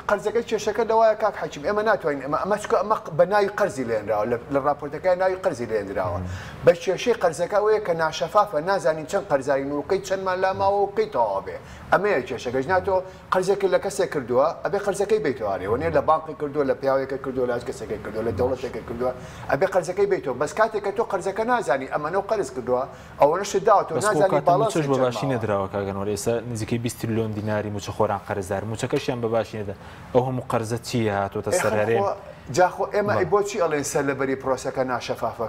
قەرزەکە کێشەکە لەوایە کاک حەکیم ئێمە ناتوانین ئەمە بە ناوی قەرزی لێنراوە لە راپۆرتەکە ناوی قەرزی لێنراوە بە کێشەی قەرزەکە ئەوەیە کە ناشەفافە نازانین چەند قەرزاری نووکەی چەندمان لاماوە و بکەی تەواو بێ ئەمەیە کێشەکەش ناتۆ قەرزێکی لە کەسێک کردووە ئەبێ قەرزەکەی بیتوانێ وەنێ لە بانقی کردووە لە پیاوێکە کردووە لە کەسێکی کردووە لە دەوڵەتێکی کردووە ئەبێ قەرزەکەی بیتەوە بەس کاتێککە تۆ قەرزەکە نازانی ئەمەنە و قەرز کردووە ئەوەنەش داوەتەوە نازانی باڵاش بە باشی نەدراوە کاگەنەوە ئێستا نزیکەی 20 ملیۆن دیناری موچە خۆران قەرزدار موچەکەشیان بە باشی نەدا ئەو هەموو قەرزە چیە هاتۆتە سەرارێن جاخۆ ئێمە بۆچی ئەڵێن سەر لەبەری پرۆسەکە ناشەفافە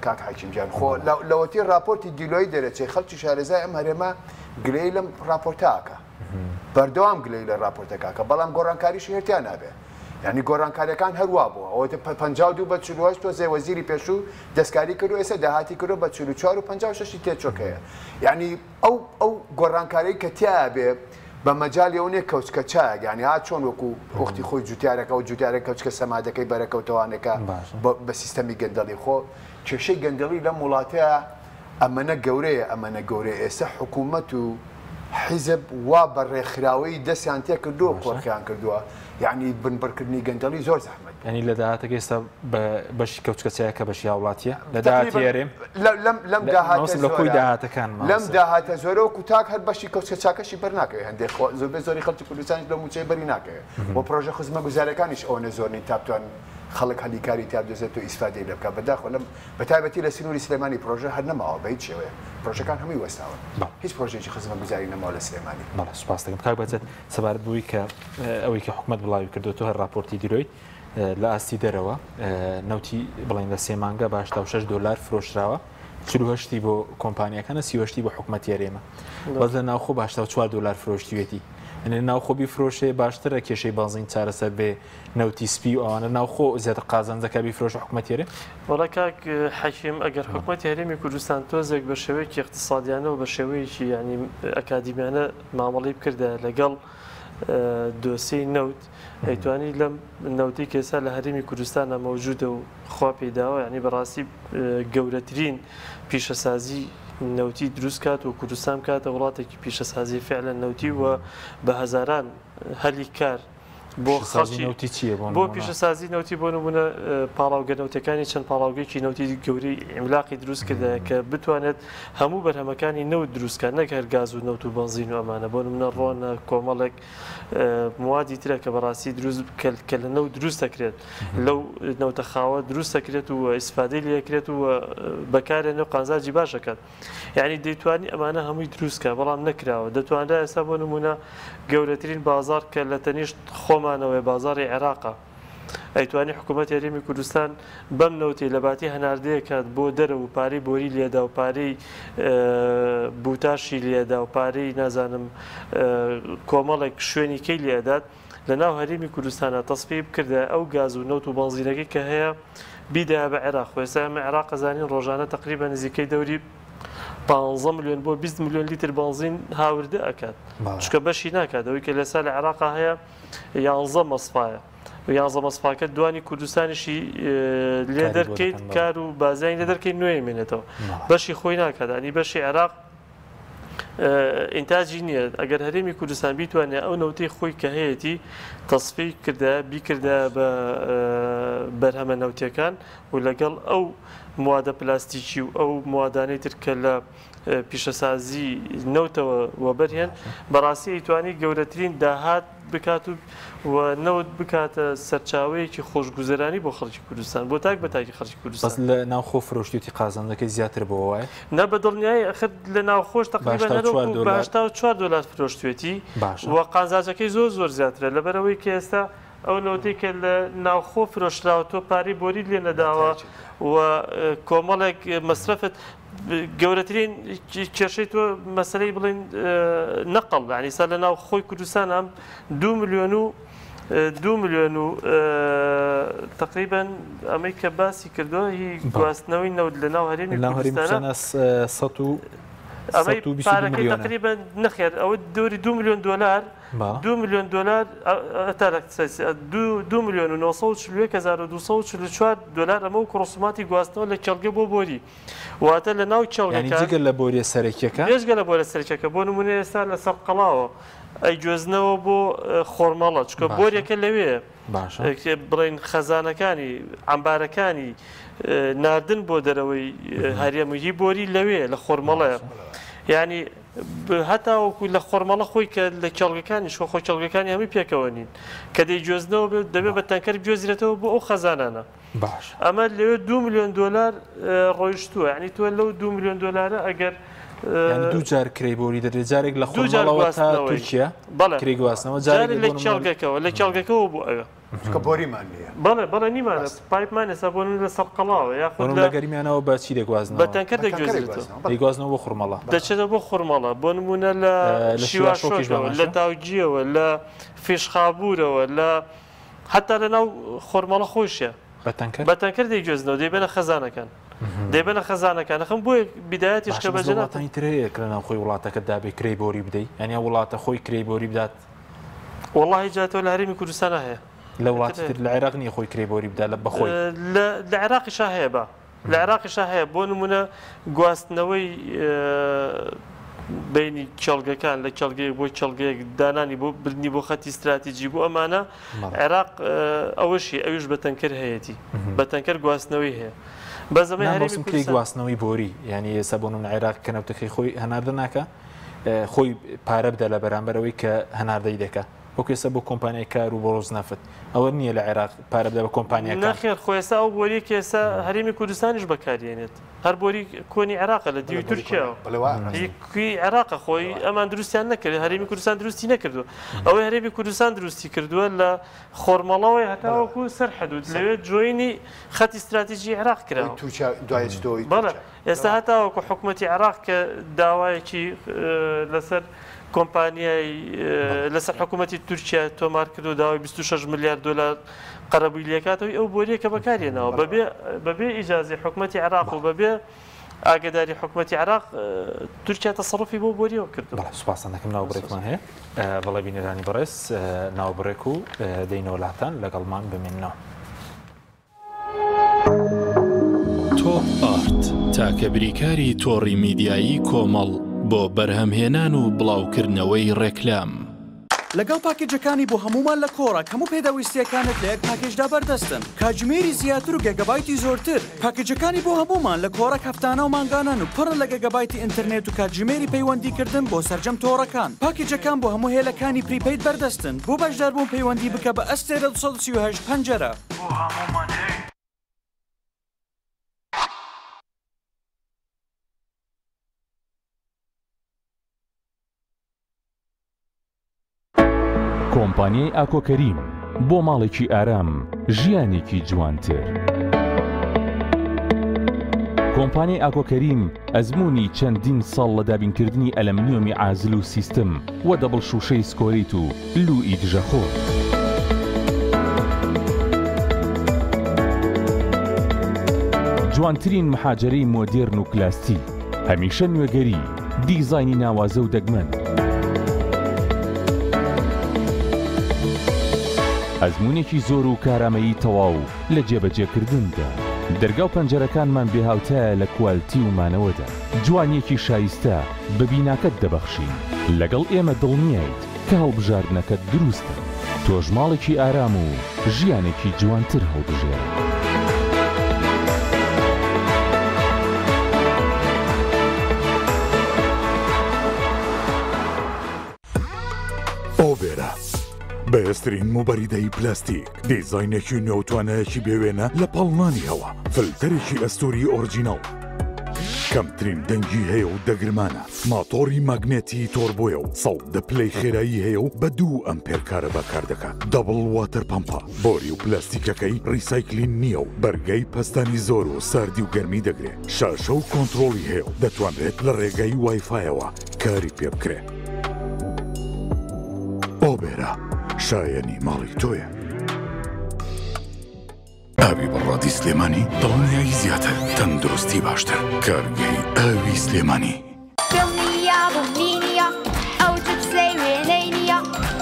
کاک حاکیمجان خۆ لەوەتی راپۆرتی دیلۆی دەرەچێت خەڵکی شارەزای ئەم هەرێمە گلەی لەم راپۆرتاکە بەردەوام گلەی لە راپۆرتەکە بەڵام گۆڕانکاریشی هێرتیان نابێ یعنی گۆڕانکاریەکان هەروە بووە ئەوە 52 بە 48 تۆ زێ وەزیری پێشوو دەستکاری کردو ئێستا داهاتی کردو بە 44 و 56 تێچۆکەیە یعنی ئەو گۆڕانکاری کە تیا بێ بە مەجای ئەوەیە کەوچکە چاک یعنی ها چۆن وەکو وەختی خۆی جوتیارەکە و جوتیارە کەوچکە سەمادەکەی بەرەکەوتوانەکە بە سیستەمی گەندەڵی خۆ کێشەی گەندەڵی لەم وڵاتەیە ئەمەنە گەورەیە ئێستا حکوومەت و حیزب وا بە ڕێکخراوەی دەستیان تێ کردووە کۆڕخیان کردووە یعنی بنبەرکردنی گەندەڵی زۆر زەحمەت ینی لە داهاتەکە ئێستا بەشی کەوچکەچەیەکە بەشی هاوڵاتیە لە داهاتی هەرێم لەم داهاتە زۆرە و کوتاک هەر بەشی کەوچکەچاکەشی بەرناکەوێت هەندێک زۆری خەڵکی کوردستانی لە موچەی بەری ناکەوێت بۆ پرۆژە خزمە گوزارەکانیش ئەوەنە زۆرنی تابتوان خەڵک هەلیکاری تا دەزێت و ئیسفادەی لە بکە بەداخۆ لەم بەتایبەتی لە سنووری سلێمانی پرۆژە هەر نەماوە بە هیچ شێوەیە پرۆژەکان هەمووی وەستاوە هیچ پرۆژێکی خزمە گوزاری نەماوە لە سلێمانی بەڵێ سوپاس دەکەم کاک بەجەت سەبارەت بووی کە ئەوەی کە حکوومەت بڵاوی کردوەوە هەر راپۆرتی دیرۆیت لە ئاستی دەرەوە نەوتی بڵین لە 3 مانگە با 86 دلار فرۆشراوە 48 بۆ کۆمپانیەکانە 38 بۆ حکوومەتی هەرێمە بەس لە ناوخۆ با 84 دلار فرۆشتیوێتی ناوخۆبی فرۆشێ باشترە کێشەی بازین چارەسەر بێ نەوتی سپی و ئەوانە ناوخۆ زیاتر قازانجەکە بیفرۆش حکوومەتی هەرێم وەڵا کاک حەکیم ئەگەر حکوومەتی هەرێمی کوردستان تۆزێک بە شێوەیەکی اقتصادیانە و بە شێوەیەکی ینی ئەکادیمیانە مامەڵی بکردە لەگەڵ دۆسیی نەوت ئەیتوانی لەم نەوتی کێسا لە هەرێمی کوردستانە مەوجودە و خوا پێداوە ینی بەڕاستی گەورەترین پیشەسازی نەوتی دروست کات و کوردستان کاتە وڵاتێکی پیشەسازی فعلا نەوتی و بە هەزاران هەلی کار بۆ خەڵکی نەوتی چییە بۆ پیشەسازی نەوتی بۆ نمونە پاڵاوگە نەوتەکانی چەند پاڵاوگەیەکی نەوتی گەورەی ئیملاقی دروست کردە کە بتوانێت هەموو بەرهەمەکانی نەوت دروستکە نەک هەر گاز و نەوت و بەنزین و ئەمانە بۆ نمونە ڕۆنە کۆمەڵێک موادی ترە کە بەڕاستی دروست کە لە نەوت دروست دەکرێت لەو نەوتە خاوە دروست دەکرێت و ئیسفادەی لێکرێت و بەکارێنە و قانزاجی باشەکەات یعنی دەیتوانی ئەمانە هەمووی دروستکە بەڵام نەکراوە دەتوانرا ئێستا بۆ نمونە گەورەترین بازار کە لە تەنیشت خۆمانەوەی بازاری عێراقا ئەیتوانی حکوومەت هەرێمی کوردستان بەم نەوتی لە باتی هەناردەیە کات بۆ دەرە و پارەی بۆری لێدا و پارەی بوتاشی لێدا و پارەی نازانم کۆمەڵێک شوێنیکەی لێدات لە ناو هەرێمی کوردستانە تەسبیع بکردە ئەو گاز و نەوت و بەنزینەکەی کە هەیە بیدا بە عێراق ئێستا ئەمە عێراق زانین ڕۆژانە تقریبا نزیکەی دەوری 15 میلیۆن بۆ 20 میلیۆن لیتر بنزین هاوردە ئەکات چکە بەشی ناکات ئەوەی کە لەسا لە عێراقا هەیە 11 مەسفایە و 11 مەسفاکە دوانی کوردستانیشی لێ دەرکەیت کار و بازاری لێ دەرکەی نوێ مێنێتەوە بەشی خۆی ناکات ئەنی بەشی عێراق ئینتاجی نییە ئەگەر هەرێمی کوردستان بیتوانێت ئەو نەوتەی خۆی کە هەیەی تەسفی کردە بیکردە بە بەرهەمە نەوتیەکان و لەگەڵ ئەو موادە پلاستیکی و ئەو موادانەی تر کە لە پیشەسازی نەوتەوە وەبەرهێن بەڕاستی ئەیتوانی گەورەترین داهات بکات و نەوت بکاتە سەرچاوەیەکی خۆشگوزەرانی بۆ خەڵکی کوردستان بۆ تاک بە تاکی خەڵکی کوردستان بەس لە ناوخۆ فرۆشتیوتی قازانجەکەی زیاتر بۆ وایە نە بە دڵنیایی ئەخر لە ناوخۆش تقریبا 84 دلار فرۆشتوێتی و قازانجەکەی زۆر زیاترە لەبەرەوەی کە ئێستا ئەو نەوتەی کە لە ناوخۆ فرۆشراوە تۆ پارەی بۆری لێ نەداوە و کۆمەڵێک مەصرفت گەورەترین کێشەی تۆ مەسەلەی بڵین نەقڵ ینی سا لە ناو خۆی کوردستان ئەم 2 میلیۆن و تقریبا ئەمەی کە باسی کردووە هی گواستنەوەی نەوت لە ناو هەرێمی کوردستانە ئەمەی پارەکەی تقریبا نەخێر ئەوە دووری 2 میلیۆن دلار 2 میلیۆن دلار 2 میلیۆن و 942,244 دلار ئەمە و ڕسوماتی گواستنەوە لە کێڵگە بۆ بۆری واتە لە ناو کێڵگەکان جگەل لە بۆریە سەرەکیەکە ێژگە لە بۆرە سەرکیەکە بۆ نمونە ئێستا لە سەر قەڵاوە ئەیگوێزنەوە بۆ خۆرمەڵە چکە بۆریەکە لەوێ بڵین خەزانەکانی ئەمبارەکانی ناردن بۆ دەرەوەی هەرێمی بۆری لەوێ لە خۆرمەڵەیە ینی هەتاوەکو لە خۆرمەڵە خۆی کە لە کێڵگەکانی خۆ کێڵگەکانی هەمووی پێکەوە نین کە دەیگوێزنەوە دەبێت بە تەنکەر بگوێزرێتەوە بۆ ئەو خەزانانە ئەمە لەوێ 2 میلیۆن دلار ڕۆیشتووە ینی تۆ لەو 2 میلیۆن دلارە ئەگەر دوو جار کرێبۆری دەدرێت جارێک لە خۆماڵەوە تا تورکیا بەڵێ کرێ گواستنەوە جارێک لە کێڵگەکەەوە بۆ ئەوە کە بۆریمان نییە بەڵێ نیمانە پایپمان ێستا بۆن لەسەر قەڵاوە یاخود لە گەرمیانەوە بە چی دەگوازنەوە بە تەنکەر دەگوێزێتەوە دەیگوازنەوە بۆ خوڕمەڵە دەچێتە بۆ خوڕمەڵە بۆ نمونە لە شیواشۆکەوە لە تاوجیەوە لە فێشخابوورەوە لە حتا لە ناو خۆرمەڵە خۆشیە بە تەنکەر دەیگوێزنەوە دەیبێنە خەزانەکان دەیبێنە خەزانەکان خم بۆ بدایەتیش کە بەجێناتانی ترەیە کە لەناو خۆی وڵاتەکەتدا بێ کرێی بۆری بدەیت ئەنیا وڵاتە خۆی کرێی بۆری بدات وڵی جاتەوە لە هەرێمی کوردستانە هەیە لە وڵاتی تر لە عێراق نیە خۆی کرێی بۆری بدا لە بەخۆی لە عێراقیشا هەیە بە لە عێراقیشا هەیە بۆ نمونە گواستنەوەی بینی کێڵگەکان لە کێڵگەیەک بۆ کێڵگەیەک دانانی بۆ بردنی بۆ خەتی استراتیجی بۆ ئەمانە عێراق ئەوەشی ئەویش بە تەنکەر هەیەی بە تەنکەر گواستنەوەی هەیە بە زەمەی هەرێمی گواستنەوەی بۆری یعنی ئێستا بۆ من عێراق کەنەوتەکەی خۆی هەناردە ناکە خۆی پارە بدە لە بەرامبەرەوەی کە هەناردەی دەکە وەکێستا بۆ کۆمپانیای کار و بۆ ڕۆژ نەفت ئەوە نییە لە عێراق پارە بدە بە کۆمپانیاکە نەخێر خۆێستا ئەو بۆری کێسا هەرێمی کوردستانیش بەکارێنێت هەر بۆری کۆنی عێراقە لە دیوی تورکیاوە کوی عێراقە خۆی ئەمان دروستیان نەکرد هەرێمی کوردستان دروستی نەکردو ئەوەی هەرێمی کوردستان دروستی کردووە لە خۆرمەڵەوەی هەتاوەکو سەر حەدود لەوێت جوێنی خەتی استراتیجی عێراق کراوە بەڵێ ئێستا هەتاوەکو حکوومەتی عێراق کە داوایەکی لەسەر کۆمپانیای لەسەر حکوومەتی تورکیا تۆمار کرد و داوای 26 میلیارد دلار قەرەبوویلەکاتەوەی ئەو بۆریە کە بەکارێنەوە بەبێ ئیجازی حکوومەتی عێراق و بەبێ ئاگداری حکوومەتی عێراق تورکیا تەسەڕفی بۆ بۆریەوە کرد سوپاسان دەکەم ناوبڕێکمان هەیە بەڵێ بینەرانی بەڕێز ناوبڕێک و دەینەوەلاتان لەگەڵمان بمێنەوە تۆپ ئارت تاکە بریکاری تۆڕی میدیایی کۆمەڵ بۆ بەرهەمهێنان و بڵاوکردنەوەی ڕێکلام لەگەڵ پاکێجەکانی بۆ هەمومان لە کۆڕە هەموو پێداویستیەکانت لە یەک پاکێجدا بەردەستن کاتژمێری زیاتر و گەگەبایتی زۆرتر پاکێجەکانی بۆ هەمومان لە کۆڕە هەفتانە و مانگانان و پڕە لە گەگەبایتی ئینتەرنێت و کاتژمێری پەیوەندیکردن بۆ سەرجەم تۆڕەکان پاکێجەکان بۆ هەموو هێلەکانی پریپەید بەردەستن بۆ بەشداربوون پەیوەندی بکە بە ئەستێرە 238 پەنجەرە بۆ هەمومان هەیە کۆمپانیای ئاکۆکەریم بۆ ماڵێکی ئارام ژیانێکی جوانتر کۆمپانیای ئاکۆکەریم ئەزمموی چەندین ساڵ لە دابینکردنی ئەلەمنیۆمی ئازل و سیستم و دەبڵ شوشەی سکۆریت و لوئی دژەخۆر جوانترین مەحاجەرەی مۆدێرن و کلاستی هەمیشە نوێگەری دیزاینی ناوازە و دەگمەن ئەزمونێکی زۆر و کارامەیی تەواو لە جێبەجێکردندا دەرگا و پەنجەرەکانمان بێهاوتایە لە کوالتی و مانەوەدا جوانیەکی شایستە بە بیناکەت دەبەخشین لەگەڵ ئێمە دڵنیایت کە هەڵبژاردنەکەت دروستە تۆش ماڵێکی ئارام و ژیانێکی جوانتر هەڵبژێرە ئۆبێرە بەهێزترین موبەریدەی پلاستیک دیزاینێکی نێوتوانەیەکی بێوێنە لە پەڵنانی هەوا فلتەرێکی ئەستوری ئۆرجیناڵ کەمترین دەنگی هەیە و دەگرمانە ماتۆری ماگنێتی تۆربۆیە و 100 پلەی خێرایی هەیە و بە 2 ئەمپێر کارە بەکار دەکات دەبڵ واتەر پەمپە بۆری و پلاستیکەکەی ڕیسایکلین نییە و بەرگەی پەستانی زۆر و ساردی و گەرمی دەگرێت شاشە و کۆنتڕۆڵی هەیە و دەتوانرێت لە ڕێگەی وایفایەوە کاری پێ بکرێت ئۆبێرە شایەنی ماڵی تۆیە ئاوی بەڕادی سلێمانی دڵنیایی زیاتر تەندروستی باشتر کارگەی ئاوی سلێمانی دڵنیا بوونینیە ئەو جبسەی وێنەی نییە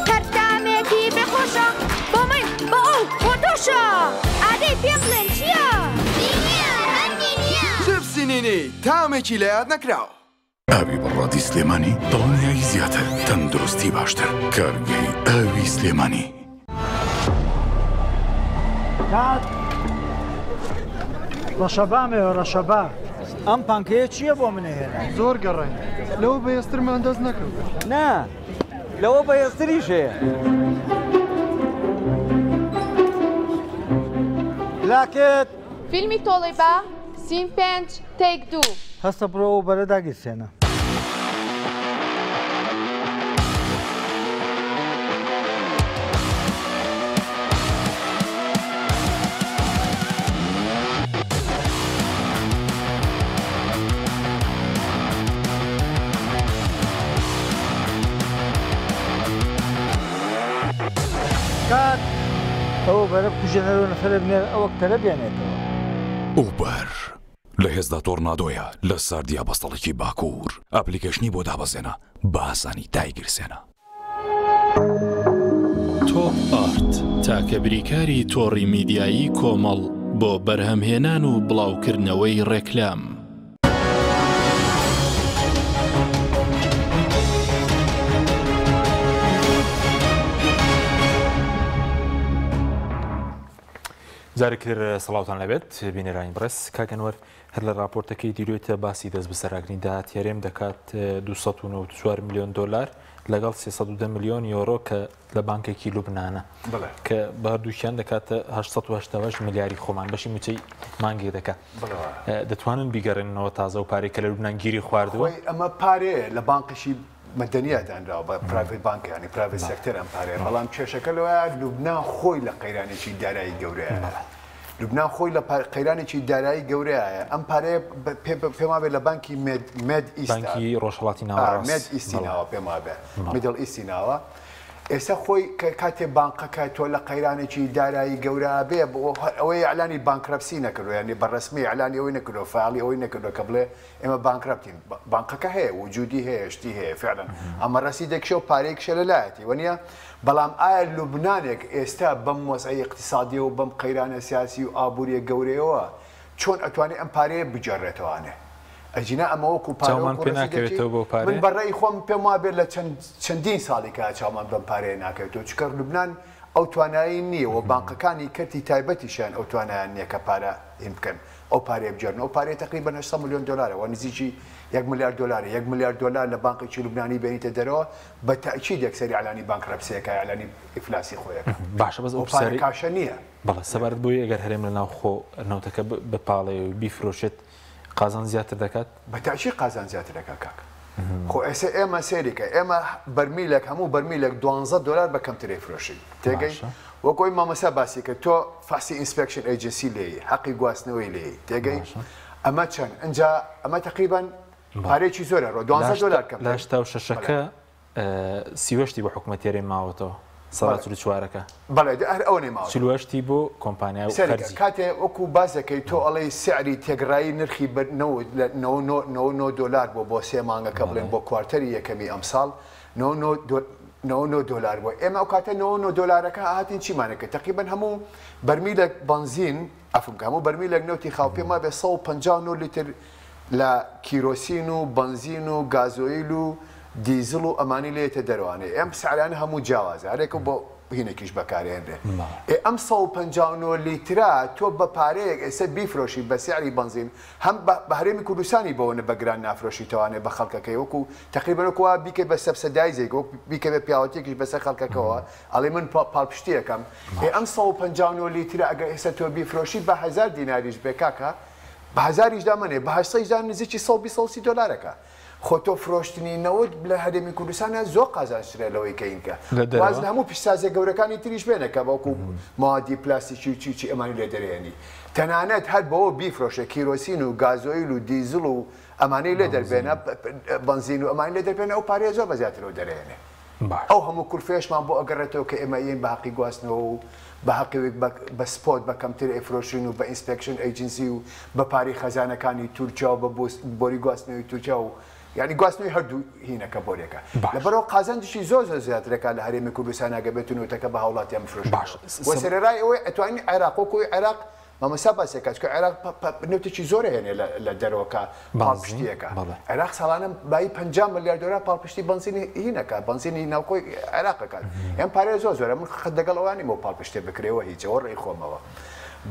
کەرتامێکی بێخۆشە بۆ من بۆ ئەو بۆ تۆشە ئادەی پێ بڵێن چییە؟ جبسی نینی تامێکی لە یاد نەکراوە ئاوی بەڕادی سلێمانی دڵنیایی زیاتر تەندروستی باشتر کارگەی ئاوی سلێمانی ڕەشەبامێ ڕەشەبا ئەم پانکەیە چییە بۆ منەهێنا زۆر گەڕێ لەوە بەهێزترمان دەست نەکرد نا لەوە بەهێزتریش هەیە لاکێت فیلمی تۆڵی بە سیم 5 تێک 2 هەستە بڕەوە بەرە داگیرسێنە کات ئەوە بەرە بکوژێنەرەوە نەفرە بنێر ئەوە کتەرە بێنێتەوە. ئوبەر لە هێزدا تۆرنادۆیە لە ساردیا بەستەڵێکی باکوور ئەپلیکیشنی بۆ دابەزێنە بە ئاسانی دایگرسێنە. تۆپ ئارت تاکە بریکاری تۆڕی میدیایی کۆمەڵ بۆ بەرهەمهێنان و بڵاوکردنەوەی ڕێکلام. جارێکتر سەڵاوتان لەبێت بینێرانی بڕێز کاگەنوەر هەر لە راپۆرتەکەی دیروێتە باسی دەست بەسەراگرنیدا تێرێم دەکات 294 میلیۆن دلار لەگەڵ 310 میلیۆن یۆرۆ کە لە بانکێکی لوبنانە کە بەهردووکیان دەکاتە 880 میلیاری خۆمان بەشی موچەی مانگێک دەکات دەتوانن بیگەڕێنەوە تازە و پارێک کە لە لوبنان گیری خواردووە ئەمە پارێ لە بانکشی مەدەنیە دانراوە بە پرایڤێت بانک ینی پرایڤێت سێکتەر ئەم پارێ بەڵام کێشەکە لەوەیە لوبنان خۆی لە قەیرانێکی دارایی گەورەیە لوبنان خۆی لە قەیرانێکی دارایی گەورەیە ئەم پارەیە پێما بێت لە بانکی مێد بانکی ڕۆژهەڵاتی ناوەڕاست مێد ئیسیناوە پێما بێ میدڵ ئیسیناوە ئێستا خۆی کاتێ بانقەکە تۆ لە قەیرانێکی دارایی گەورە بێ ئەوەی ئەعلانی بانکرەپسی نەکردو ینی بەڕسمی ئەعلانی ئەوەی نەکردو فعالی ئەوەی نەکردو کە بڵێ ئێمە بانکرەپتین بانقەکە هەیە وجودی هەیە شتی هەیە فعلا ئەمە ڕەسیدێکشە و پارێکشە لەلایەتی وەنیە بەڵام ئایا لوبنانێک ئێستا بەم مۆزعی اقتصادی و بەم قەیرانە سیاسی و ئابووریە گەورەیەوە چۆن ئەتوانێت ئەم پارەیە بجێڕێتەوانێ ئەجینا ئەمە وەکو من بەڕێی خۆم پێم وابێت لە چەندین ساڵی کە چاومان بەم پارەیە ناکەوێتەوە چکە لوبنان ئەو توانایی نییە و بانقەکانی کەرتی تایبەتیشان ئەو توانایان نییە کە پارە هین بکەن ئەو پارەیە بجێڕن ئەو پارەیە تقریباً 800 میلیۆن دلارەوە نزیکی 1 میلیارد دلار 1 میلیارد دلار لە بانقێکی لوبنانی بێنیتە دەرەوە بە تاکید یەکسەری ئەعلانی بانکرەپسیەکە ئەعلانی ئیفلاسی خۆیەکە باشە بەس ئەو پارە کاشە نییە بەڵێ سەبارەت بۆی ئەگەر هەرێم لەناو خۆ نەوتەکە بپاڵێ و بیفرۆشێت قازان زیاتر دەکات بەتاچی قازان زیاتر دەکات کاک خۆ ئێستا ئێمە سێریکە ئێمە بەرمیلێک هەموو بەرمیلێک 12 دلار بە کەمترێ فرۆشی تێگەی وەکۆی مامەسا باسی کە تۆ فاسی ئینسپێکشن ئێجنسی لێی حەقی گواستنەوەی لێی تێگەی ئەمە چەند ئەجا ئەمە تقریبان پارێکی زۆرە ڕۆ 12 دلار کەم لە 86ەکە سیوەشتی بە حکومەتێرێ ماوەتەوە سەڵات چوارەکە بەڵێ هەر ئەوە نێماوە چلوەشتی بۆ کۆمپانیا خەرجی کاتێ وەکو بازەکەی تۆ ئەڵێ سعری تێگڕایی نرخی 9 دلار بۆ 3 مانگەکە بڵێن بۆ کوارتەری یەکەمی ئەم ساڵ 9 دلار بۆ ئێمە ئەو کاتە 9 دلارەکە هاتین چیمانەکە تقریبا هەموو بەرمیلێک بنزین ئەفمکە هەموو بەرمیلێک نەوتی خاو پێما بێ 159 لیتر لە کیرۆسین و بنزین و گازۆیل و دیزل و ئەمانی لێتە دەروانێ ئەم سعرانە هەموو جیاوازە هەرێکە بۆ هینێکیش بەکارێنرێ ئەم 159 لیترا تۆ بە پارەیەک ئێستا بیفرۆشی بە سعری بنزین هەم بە هەرێمی کوردستانی بەوە بەگران نافرۆشیتەوانێ بە خەڵکەکەی وەکو تقریبەنەوەکووا بیکە بە سەبسەدایزێک بیکە بە پیاوەتێکیش بەسەر خەڵکەکەەوە ئەڵێ من پاڵپشتی یەکەم ئەم 159 لیترا ئەگەر ئێستا تۆ بیفرۆشی بە 1000 دیناریش بێ کاکە بە 1000 منێ بە 800 نزیکی 120 دلارەکە خۆ تۆ فرۆشتنی نەوت لە هەرێمی کوردستانە زۆر قازانشترە لەوەی کەینکە واز لە هەموو پیشسازە گەورەکانی تریش بێنەکە باوکو موادی پلاستیکی چی ئەمانی لێ دەرێنی تەنانەت هەر بەوە بیفرۆشە کیرۆسین و گازۆیل و دیزل و ئەمانەی لێ دەربێنە بنزین و ئەمانی لێ دەربێنە ئەو پارەیە زۆر بەزیاترەوە دەرێنێ ئەو هەموو کورفێشمان بۆ ئەگەڕێتەوە کە ئێمە یەن بە حەقی گواستنەوە و بە حەقیوێک بە سپۆت بە کەمتر ئەفرۆشین و بە ئینسپێکشن ئەیجنسی و بە پارەی خەزانەکانی تورکیا و بە بۆری گواستنەوەی تورکیا و یعنی گواستنەوەی هەردوو هینەکە بۆرێکە لەبەرەوە قازانجیشی زۆر زیاترەکە لە هەرێمی کوردستان ئەگەبێتونەوەتەکە بە هاوڵاتیان فرۆش وە سەرەرای ئەوەی ئەتوانین عێراق وەکوی عێراق مامەسا باسێکات کە عێراق نوتێکی زۆر هێنێ لە دەرەوەکە پاڵپشتیەکە عێراق ساڵانە بای 50 میلیارد دلار پاڵپشتی بنزینی هینەکە بنزینی ناوخۆی عێراقەکان ئەم پارەیە زۆر زۆرە من دەگەڵ ئەوانی بۆ پاڵپشتێ بکرێەوە هیچەوە ڕێی خۆمەوە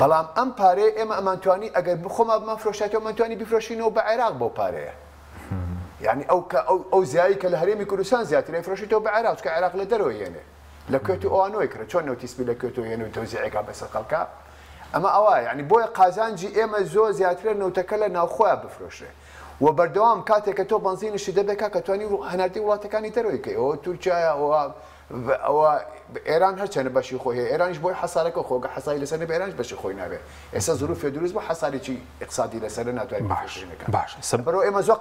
بەڵام ئەم پارەیە ئێمە ئەمانتوانی ئەگەر بخۆمە بمان فرۆشاتەوە ئەمانتوانی بیفرۆشینەوە بە عێراق بۆ پارەیە يعني او زیایی کە لە هەرێمی کوردستان زیاتر فرۆشیتەوە بە عێراق کە عێراق لە دەرەوە هێنێ لە کوێت و ئەوانەوەی کرد چۆن نۆتیسبی لە کوێت و هێن و تەوزیعەکە بەسەر خەڵکە ئەمە ئەوە یعنی بۆیە قازانجی ئێمە زۆر زیاترە نەوتەکە لە ناوخۆیان بفرۆشێ و بەردەوام کاتێک کە تۆ بنزینشی دەبێت کە توانی هەناردی وڵاتەکانی دەرەوەی کە ئەوە تورکیایە ئەوە ئەوە ئێران هەرچەنە بەشی خۆی هەیە ئێرانیش بۆی حەسارەکە خۆگە حەساری لەسەر بە ئێرانیش بەشی خۆی نابێت ئێستا زروفێ دروست بە حەسارێکی اقتصادی لەسەر ناتوانین باشەکە بەرەوە ئێمە زۆر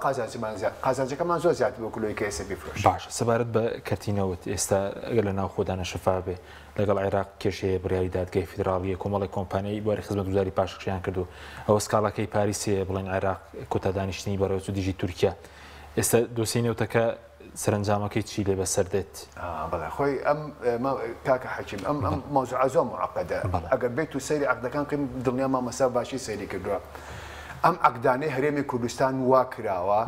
قازانجەکەمان زۆر زیات بۆ کلۆی کە ئێستا بیفرۆش باش سەبارەت بە کەرتینەوت ئێستا ئەگەر لە ناو خۆدانە شفا بێ لەگەڵ عێراق کێشەیە بڕیاری دادگای فیدراڵیە کۆمەڵی کۆمپانیای بواری خزمەت گوزاری پاشخشیان کردو ئەوە سکاڵەکەی پاریسێ بڵێن عێراق کۆتا دانیشتنی بەڕێوە و دیژی تورکیا ئێستا دۆسیی نێوتەکە سەرنجامەکەی چی لێ بەسەر دێت بەڵێ خۆی ئەم کاکە حەکیم ئەم مۆزوع زۆر معقەدە ئەگەر بێت و سەیری عەقدەکان کەم دڵنیا مامەسا باشی سەیری کردووە ئەم عەقدانەی هەرێمی کوردستان وا کراوە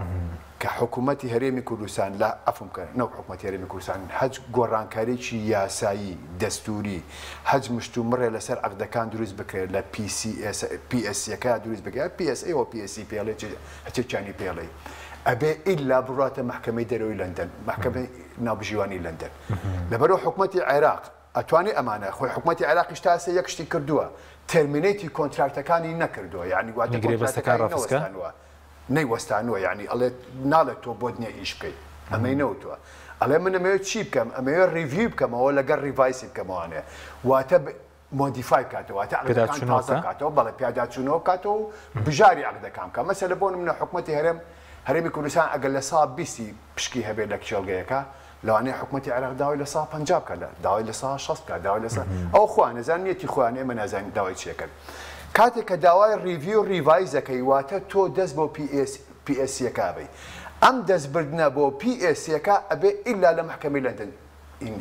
کە حکوومەتی هەرێمی کوردستان لە ئەفمکە نەو حکوومەتی هەرێمی کوردستان هەج گۆڕانکاریی یاسایی دەستوری هەج مشتومڕێ لەسەر عەقدەکان دروست بکرێت لە PSCەکە دروست بکرێت PSA و PSC پێڵێ هەچێکیانی پێڵێ ئەبێ ئیلا بڕاتە محکەمەی دەرەوەی لەندەن محکەمەی ناوبژیوانی لەندەن لەبەرەوە حکوومەتی عێراق ئەتوانێت ئەمانە خۆی حکوومەتی عێراقیش تاسە یەک شتی کردووە تەرمینەیتی کۆنتراکتەکانی نەکردووە یعنی نەیوەستانوە یعنی ئەڵێ ناڵێت تۆ بۆ دنیا ئیش بکەیت ئەمەی نەوتووە ئەڵێ من ئەمەوێت چی بکەم ئەمەوێت ریڤیو بکەمەوە لەگەڵ ریڤایسی بکەمەوانێ واتە مۆدیفای کاتەوە واتە عەقدەکان تازە کاتەوە بەڵێ پیاداچوونەوە کاتەوە بژاری عەقدەکان بکە مەسەلە بۆ نمونە حکوومەتی هەرێمی کوردستان ئەگەر لە سا 20 پشکی هەبێت لە کێڵگەیەەکە لەوانەیە حکوومەتی عێراق داوای لە سا 50 بکە داوای لە سا 60 بکە داوای لە ئەو خۆیان نەزانێتی خۆیان ئێمە نازانین داوای چیەکەن کاتێک کە داوای ریڤیو ریڤایزەکەی واتە تۆ دەست بۆ PSCەکە بی ئەم دەستبردنە بۆ PSCەکە ئەبێ ئیلا لە محکەمەی لەندەن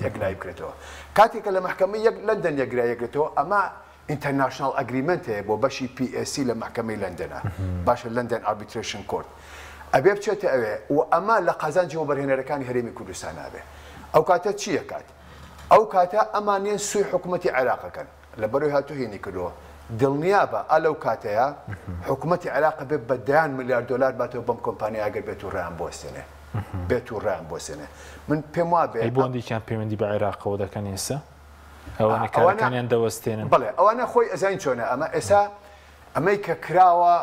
یەکلای بکرێتەوە کاتێککە لە محکەمەی لەندەن یەکلایەکرێتەوە ئەمە ئینتەرناشنال ئەگریمنت هەیە بۆ بەشی PSC لە محکەمەی لەندەنە باشە لەندەن ئاربیتریشن کۆرت ئەبێ بچێتە ئەوێ و ئەمە لە قازانجی وەبەرهێنەرەکانی هەرێمی کوردستان نابێ ئەو کاتە چییە کات ئەو کاتە ئەمانێن سوی حکوومەتی عێراقەکەن لە بەرەوەی هاتوو هێنی کردەوە دڵنیابە ئەلەو کاتەیە حکوومەتی عێراق بێت بە $10 میلیارد باتەوە بەم کۆمپانیا ئەگەر بێت و ڕیان بۆستێنێ بێت و ڕیان بۆستێنێ من پێم وابێ بۆندێکیان پەیوەندی بە عێراقەوە دەکەن ئێستا ئەوانە کارەکانیان دەوەستێنن بڵێ ئەوانە خۆی ئەزانین چۆنە ئەمە ئێستا ئەمەی کە کراوە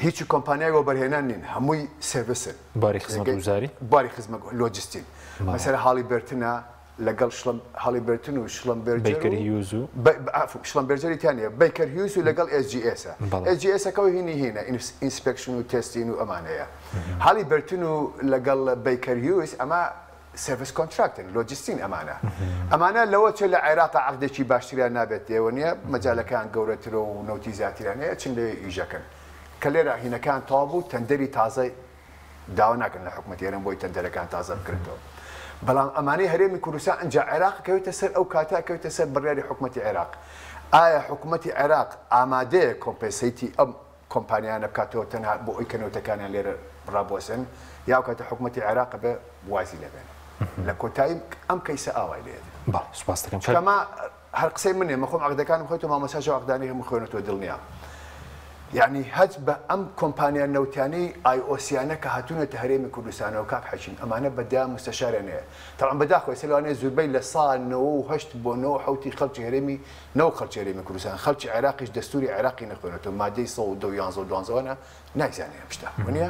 هیچی کۆمپانیای وەبەرهێنان نین هەمووی سێڤسن باری خزمەتگوزاری باری خزمەت لۆجستین مەسەر هاڵی بێرتنە لەگەڵ هاڵی بێرتن و شڵەمبەرجەریتیانە بیکەر هیوز و لەگەڵ SGS SGSەکەەوە هینی هینە ئینسپێکشن و تستین و ئەمانەیە هاڵی بێرتن و لەگەڵ بیکەر هیوز ئەمە سرویس کۆنتراکتن لۆجستین ئەمانە لەوە چێ لە عێراقا عەقدێکی باشتریان نابێت ئێوە نییە مەجالەکان گەورەترە و نەوتی زیاترانەیە چند لێ ئیژەکەن کە لێرە هینەکان تەواو بوو تەندەری تازای داوا ناکەن لە حکوومەتی هەرێم بۆی تەندەرەکان تازە بکرێتەوە بەڵام ئەمانەی هەرێمی کوردستان ئەنجا عێراق کەوێتە سەر ئەو کاتە کەوێتە سەر بڕیاری حکوومەتی عێراق ئایا حکوومەتی عێراق ئامادەیە کۆمپنسەیتی ئەم کۆمپانیانە بکاتەوە تەنها بۆ ئەوی کەنەوتەکانیان لێرە ڕابۆسن یا کاتە حکوومەتی عێراق بێ وازی لەبێن لە کۆتایی ئەم کەیسە ئاوای لێت سوپاس دەکەم کەما هەر قسەی منێ مەخۆم عەقدەکانم خۆیتەوە مامەساژ عەقدانی هەموو خوێنەوە دڵنیا یعنی هەج بە ئەم کۆمپانیان نەوتیانەی IOCیانە کە هاتوونەتە هەرێمی کوردستانەوە کاک حەکیم ئەمانە بەدا مستەشارێنەیە تەڵام بەداخۆی سەلوانەیە زوربەی لە ساڵ 98 بۆ 97 خەڵکی هەرێمی نەوە خەڵکی هەرێمی کوردستان خەڵکی عێراقیش دەستوری عێراقی نەخوێنێتەوە مادەی 112 نایزانێ شتا وانە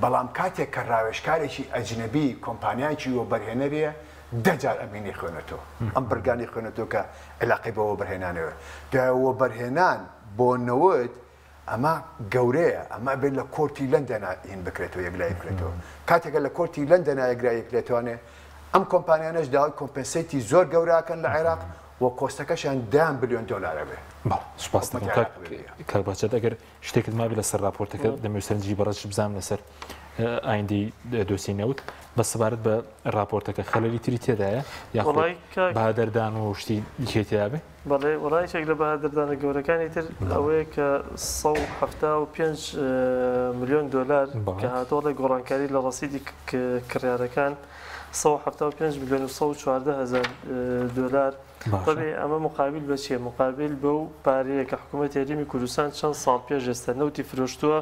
بەڵام کاتێک کە ڕاوێژکارێکی ئەجنەبی کۆمپانیایکی وەبەرهێنەریە دەجار ئەمینی خوێنێتەوە ئەم بەرگانی خوێنێتەوە کە عێلاقی بە وەبەرهێنانەوە وەبەرهێنان بۆ نەوت ئەمە گەورەیە ئەمە بێت لە کۆرتی لەندەنا هین بکرێتەوە یەکلای بکرێتەوە کاتێکە لە کۆرتی لەندەنا یەکلای بکرێتوانێ ئەم کۆمپانیانەش داوای کۆمپنسەیتی زۆر گەوراکەن لە عێراق و کۆستەکەشیان $10 بیلیۆن بێ سوپاس کارباچێت ئەگەر شتێکت مابی لەسەر راپۆرتەکە دەمەوێت سەرنجی بەڕەش بزانم لەسەر ئایندی دۆسی نەوت بە سەبارەت بە راپۆرتەکە خەلەلی تری تێدایە یاخۆ بەهادەردان و شتی دیکێتیا بێ بەڵێ وڵایەک لە بەهادەردانە گەورەکانی تر ئەوەیە کە $175 میلیۆن کە هاتۆ لە گۆڕانکاری لە ڕەسیدی کڕیارەکان $175 میلیۆن و $140,000 طبعی ئەمە مقابل بە چیە مقابل بەو پارەیە کە حکوومەتی هەرێمی کوردستان چەند ساڵ پێش ئێستا نەوتی فرۆشتووە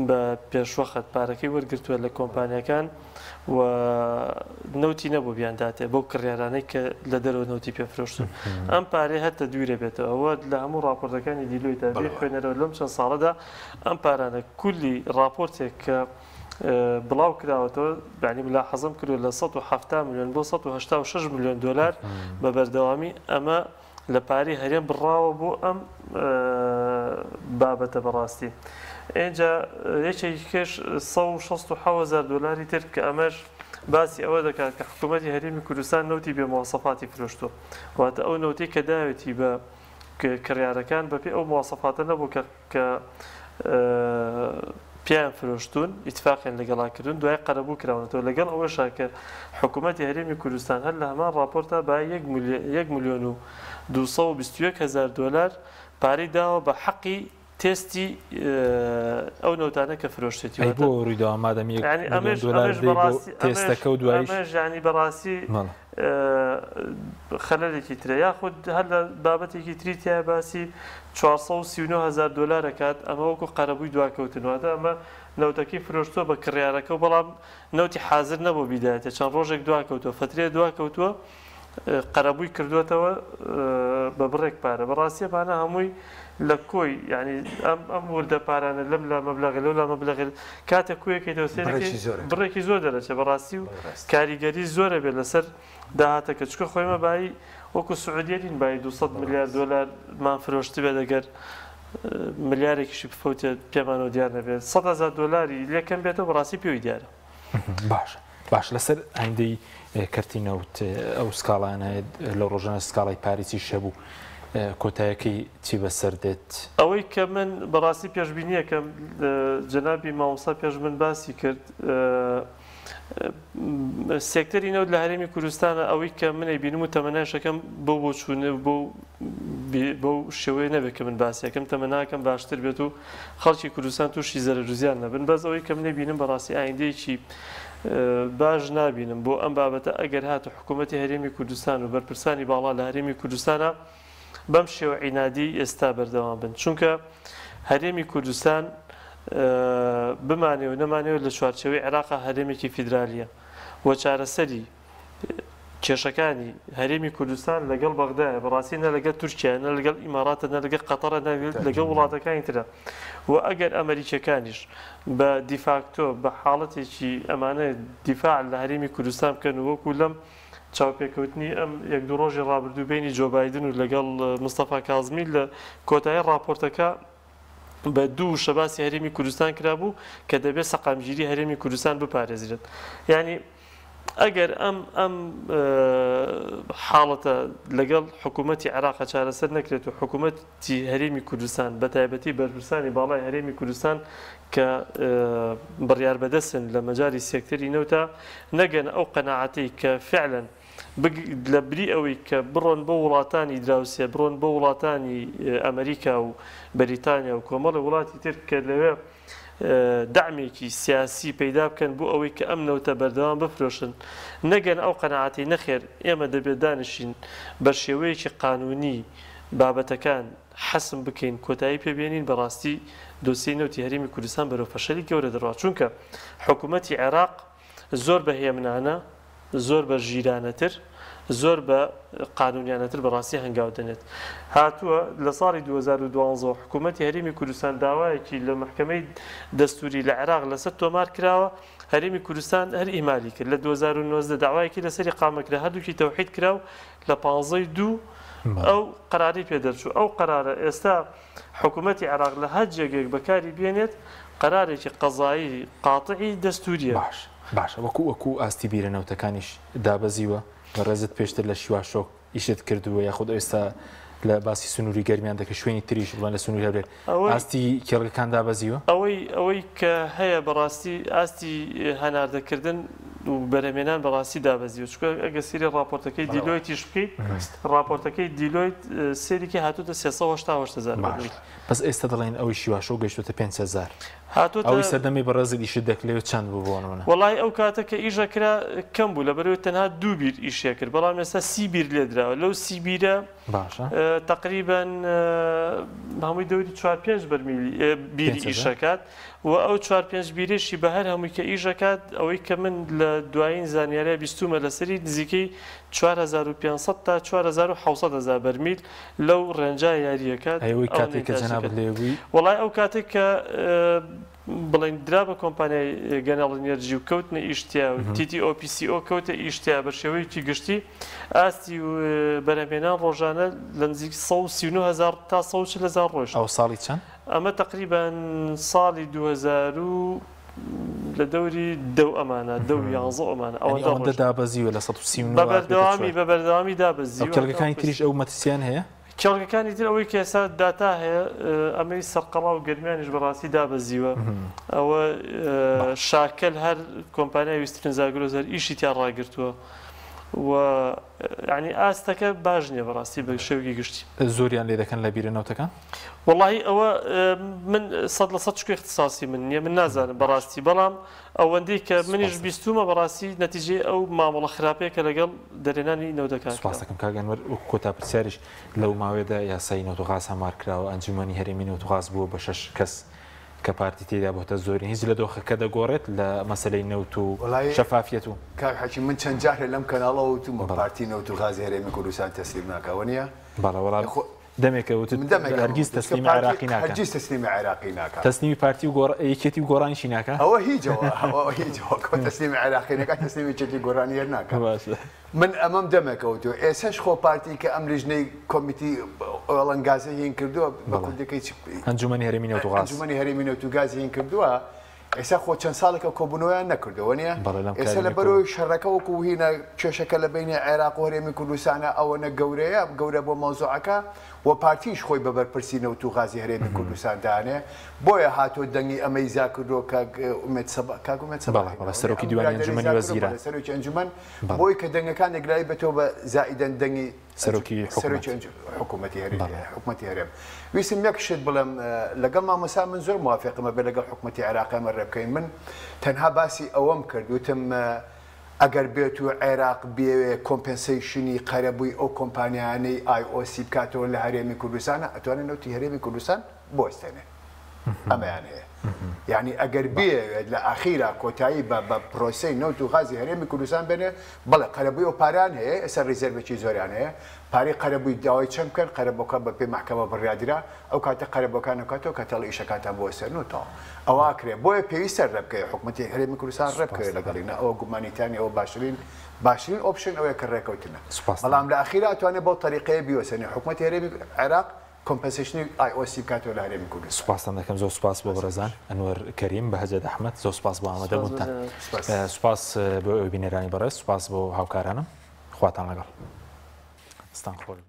بە پێشوەخت پارەکەی وەرگرتووە لە کۆمپانیەکان و نەوتی نەبوو بیانداتێ بۆ کڕیارانەی کە لە دەرەوە نەوتی پێفرۆشتن ئەم پارەی هەتە دوورە بێتەوە ئەوە لە هەموو راپۆرتەکانی دیلۆیدا بێ خوێنەرەوە لەم چەند ساڵەدا ئەم پارانە کولی راپۆرتێک کە بڵاو کراوەتەوە بانی ملا حەزم کردو لە 170 میلیۆن بۆ 186 میلیۆن دلار بە بەردەوامی ئەمە لە پارەی هەرێم بڕاوە بۆ ئەم بابەتە بەڕاستی. اینجا یەکێکی کەش 167,000 دلاری تر کە ئەمەش باسی ئەوە دەکات کە حکوومەتی هەرێمی کوردستان نەوتی بێ مواصفاتی فرۆشتووە واتە ئەو نەوتی کە داوێتی بە کڕیارەکان بەپێ ئەو مواصفاتە نەبوو کە پیان فرۆشتون ئیتفاقیان لەگەڵاکردن دوای قەرەبوو کراونەتەوە لەگەڵ ئەوەشا کە حکوومەتی هەرێمی کوردستان هەر لە هەمان راپۆرتە با 1,221,000 دلار پارەی داوە بە حەقی تێستی ئەو نەوتانە کە فرۆشتێتی بۆ ڕوویداوە مادەمی تێستەکە و دوایش ژانی بەڕاستی خەلەلێکی ترە یاخود هەر لە بابەتێکی تریتیا باسی 439,000 دلارەکات ئەمە وەکو قەرەبووی دواکەوتنواتە ئەمە نەوتەکەی فرۆشتووە بە کڕیارەکە و بەڵام نەوتی حازر نەبوو بیدایەتە چەند ڕۆژێک دواکەوتووە فترێ دواکەوتووە قەرەبووی کردوێتەوە بە بڕێک پارە بەڕاستیەبانە هەمووی لە کۆی ینی ئەم وردە پارانە لەم لا مەبلەغ لەو لا مەبلەغ کاتە کوێکەکەیتەوە بڕێکی زۆر دەرەچێت بەڕاستی و کاریگەری زۆرە بێت لەسەر داهاتەکە چکە خۆیمە بایی وەکو سعودیەتین بای 200 میلیارد دلار مان فرۆشتی بێت دەگەر ملیارێکیشی بفەوتێت پێمانەوە دیار نەبێت 100,000 دلاری لێکەم بێتەوە بەڕاستی پێوی دیارە. باش لەسەر ئایندەی کەرتینەوت ئەو سکاڵانە لە ڕۆژانە سکاڵی پاریسی شەبوو کۆتایەکەی چی بەسەر دێت ئەوەی کە من بەڕاستی پێشبینیەکەم جەنابی مامۆستا پێش من باسی کرد سێکتەری نەوت لە هەرێمی کوردستانە ئەوەی کە منەی بینم و تەمەناشەکەم بۆ چوونە بۆ شێوەیە نەبێت کە من باسیەکەم تەمەناکەم باشتر بێت و خەڵکی کوردستان تووشی زەرەرزیان نەبن بەس ئەوەی کە منەی بینم بەڕاستی ئایندەیەکی باش نابینم بۆ ئەم بابەتە ئەگەر هاتە حکوومەتی هەرێمی کوردستان و بەرپرسانی باڵا لە هەرێمی کوردستانە بەم شێوە عینادی ئێستا بەردەوام بن چونکە هەرێمی کوردستان بمانێ و نەمانێت لە چوارچەوەی عێراقا هەرێمێکی فیدرالیە وە چارەسەری کێشەکانی هەرێمی کوردستان لەگەڵ بەغدایە بەڕاستی نە لەگەڵ تورکیا نە لەگەڵ ئیماراتە نە لەگەڵ قەتەرە لەگەڵ وڵاتەکانی ترە و ئەگەر ئەمریکیەکانیش بە دیفاکتۆ بە حاڵەتێکی ئەمانە دیفاع لە هەرێمی کوردستان بکەن و وەکو لەم چاوپێکەوتنی ئەم یەک دو ڕۆژی ڕابردوو بینی جۆ بایدن و لەگەڵ مستەفا کازمی لە کۆتایی راپۆرتەکە بە دوو شەباسی هەرێمی کوردستان کرابوو کە دەبێت سەقامگیری هەرێمی کوردستان بپارێزرێت یعنی ئەگەر ئەم حاڵەتە لەگەڵ حکوومەتی عێراق چارەسەر نەکرێت و حکوومەتی هەرێمی کوردستان بە تایبەتی بەرپرسانی باڵای هەرێمی کوردستان کە بڕیار بەدەستن لە مەجای سێکتەری نەوتە نەگەن ئەو قەناعەتەی کە فعلەن لە بری ئەوەی کە بڕۆن بۆ وڵاتانی دراوسێ بڕۆن بۆ وڵاتانی ئەمریکا و بەریتانیا و کۆمەڵی وڵاتی تر کە لەوێ دعمێکی سیاسی پەیدا بکەن بۆ ئەوەی کە ئەم نەوتە بەردەوام بفرۆشن نەگەن ئەو قەناعەتی نەخێر ئێمە دەبێت دانیشین بە شێوەیەکی قانونی بابەتەکان حەسم بکەین کۆتایی پێبێنین بەڕاستی دۆسیی نەوتی هەرێمی کوردستان بەرەو فەشەلی گەورە دەڕات چونکە حکوومەتی عێراق زۆر بەهێمنانە زۆر بە ژیرانەتر زۆر بە قانونیانەتر بەڕاستی هەنگاو دەنێت هاتووە لە ساڵی 2012 حکوومەتی هەرێمی کوردستان داوایەکی لە محکەمەی دەستوری لە عێراق لەسەر تۆمار کراوە هەرێمی کوردستان هەر ئیمالی کرد لە 2019 داوایەکی لەسەری قامەکرا هەردووکی تەوحید کراو لە 15/2 ئەو قەراری پێدەرچوو ئەو قەرارە ئێستا حکوومەتی عێراق لە هەر جێگێک بەکاری بێنێت قەرارێکی قەزایی قاتعی دەستوریە باش وەکو ئاستی بیرە نەوتەکانیش دابەزیوە ڕێزت پێشتر لە شیواشۆک ئیشت کردووە یاخود ئێستا لە باسی سنووری گەرمیان دەکە شوێنی تریش بڵێن لە سنووری هەبرێت ئاستی کێڵەکان دابەزیوە ئەوەی کە هەیە بەڕاستی ئاستی هەناردەکردن و بەرەمێنان بەڕاستی دابەزیوە چکە ئەگە سری راپۆرتەکەی دیلۆیتیش بکەیت راپۆرتەکەی دیلۆیت سێریکی هاتووتە 380,000 بەس ئێستا دەڵێن ئەوی شیواشۆ گەیشتوتە 5,000 ئەوی سەردەمی بەڕێزی ئیشت دەکلێت چەند بوو بۆنەوە وڵای ئەو کاتە کە ئیژەکرا کەم بوو لەبەرەوەی تەنها 2 بیر ئیشە کرد بەڵام ئێستا 30 بیر لێدراوە لەو 30 بیرە تقریبا هەمووی دەوری 4-5 بەرمیلی بیری ئیشەکات و ئەو 4-5 بیرێشی بە هەر هەمووی کە ئیژەکات ئەوەی کە من لە دوایین زانیاریە بیستومە لەسەری نزیکەی 4,500 تا 4,700 بەرمیل لەو ڕێنجای یاریەکەات ئەوەی کاتێک کە جەنابەت لێبووی وڵای ئەو کاتێک کە بڵێن درا بە کۆمپانیای گەناڵ ئەنێرجی و کەوتنە ئیشتیا و TTOPCO کەوتە ئیشتیا بە شێوەیەکی گشتی ئاستی و بەرهەمهێنان ڕۆژانە لە نزیک 139,000 تا 140,000 ڕۆژ. ئەو ساڵی چەند؟ ئەمە تقریبان ساڵی 2000 لە دەوری دەو ئەمانە دەو 11 ئەمانە ئەوەندە دابەزیوە لە 139 بەبەردەوامی دابەزی. کێڵگەکانی تریش ئەو مەترسیان هەیە؟ کێڵگەکانی تر ئەوەی کە ئێستا داتا هەیە ئەمەی سەرقەڵا و گەرمیانیش بەڕاستی دابەزیوە. ئەوە شاکەل هەر کۆمپانیای ویسترن زاگرۆزەر ئیشی تیان ڕاگرتووە و ینی ئاستەکە باش نییە بەڕاستی بە شێوکی گشتی. زۆریان لێ دەکەن لە بیرە نەوتەکان؟ وڵی ئەوە من 100% شکوی اختصاسی من نییە من نازانم بەڕاستی بەڵام ئەوەندەی کە منیش بیستومە بەڕاستی نەتیجێ ئەو مامەڵە خراپەیە کە لەگەڵ دەرێنانی نەودەکان. سپاس دەکەم کاگەنوەر کۆتا پرسیاریش لەو ماوەیەدا یاسای نەوتوغاز هەمارکراوە ئەنجومەنی هەرێمی نەوتوغاز بووە بە 6 کەس کە پارتی تێدا بۆتە زۆری هیچ لە دۆخەکە دەگۆڕێت لە مەسلەی نەوت و شەفافیەت و کاکحەکی من چەند جارێ لەم کەناڵەوە وتم بە پارتی نەوتوغازی هەرێمی کوردستان تەسلیم ناکەوە نییە؟ بەڵێ دەمێکەوت هەرگیز تەسلیمی عێراقی ناکات. هەرگیز تەسلیمی عێراقی ناکات. تەسلیمی پارتی و یەکێتی و گۆڕانیشی ناکات. ئەوە هیچەوە تەسلیمی عێراقی ناکات تەسلیمی یەکێتی گۆڕانی هەر ناکات. من ئەمەم دەمێکەوتوە ئێسش خۆ پارتی کە ئەم لیژنەی کۆمیتی ئۆڵەنگازە هین کردووە بە کوردەکەی ئەنجومەنی هەرێمی نەوتوغاز ئەنجومەنی هەرێمی نەوتوغازی هین کردووە. ئێستا خۆ چەند ساڵێکە کۆبوونەوەیان نەکردەوە نیە؟ ئێستا لە بەرەوەی شەڕەکە وەکو هینە کێشەکە لە بینی عێراق و هەرێمی کوردستانە ئەوەنە گەورەیە گەورە بۆ مەوزوعەکە و پارتیش خۆی بە بەرپرسی نەوتوغازی هەرێمی کوردستان دانێ بۆیە هاتۆ دەنگی ئەمەی زاکردۆ کاگومێت سەرۆکی دیوانی ئەنجومەنی وەزیران سەرۆکی ئەنجومەن بۆی کە دەنگەکان نەگرایی بێتەوە بە زائیدەن دەنگی سەرۆکی حکوومەتی هەرێم. ویستم یەک شت بڵێم لەگەڵ مامەسا من زۆر موافقمە بێ لەگەڵ حکوومەتی عێراق ئەمە ڕێبکەین. من تەنها باسی ئەوەم کرد وتم ئەگەر بێت و عێراق بێوێ کۆمپنسیشنی قەرەبووی ئەو کۆمپانیانەی IOC بکاتەوە لە هەرێمی کوردستانە ئەتوانێت نەوتی هەرێمی کوردستان بۆستێنێ ئەمەیان هەیە. یعنی ئەگەر بێت لە ئاخیرا کۆتایی بە پرۆسەی نەوت و غازی هەرێمی کوردستان بێنێ بەڵێ قەرەبووی ئەو پاران هەیە ئێستا ڕیزەرڤێکی زۆریان هەیە پارەی قەرەبووی داوای چەند بکەن قەرەبۆکە بە پێی مەحکەمە بڕیادرا ئەو کاتە قەرەبەکان نکاتەوە کە تەڵی ئیشەکانتان بۆ وەستێنەوە ئەوە ئاکرێ بۆیە پێویستە ڕێ بکەی حکوومەتی هەرێمی کوردستان ڕێ بکەوێت لەگەڵینە ئەوە گومانیتانی ئەوە باشترین ئۆپشن ئەوەیە کە ڕێکەوتنە. بەڵام لە ئاخیرا ئەتوانێت بۆ طریقەیە بیوەسێنێ حکوومەتی هەرێمی عێراق کۆمپنسیشنی IOC بکاتەوە لە هەرێمی کوردستان. سوپاسان دەکەم زۆر سوپاس بۆ بەڕێزان ئەنوەر کەریم بەهەجەت ئەحمەد زۆر سوپاس بۆ ئامادەبوونتان. سوپاس بۆ ئەوی بینەرانی بەڕێز سوپاس بۆ هاوکارانم خواتان لەگەڵ ستان خۆش.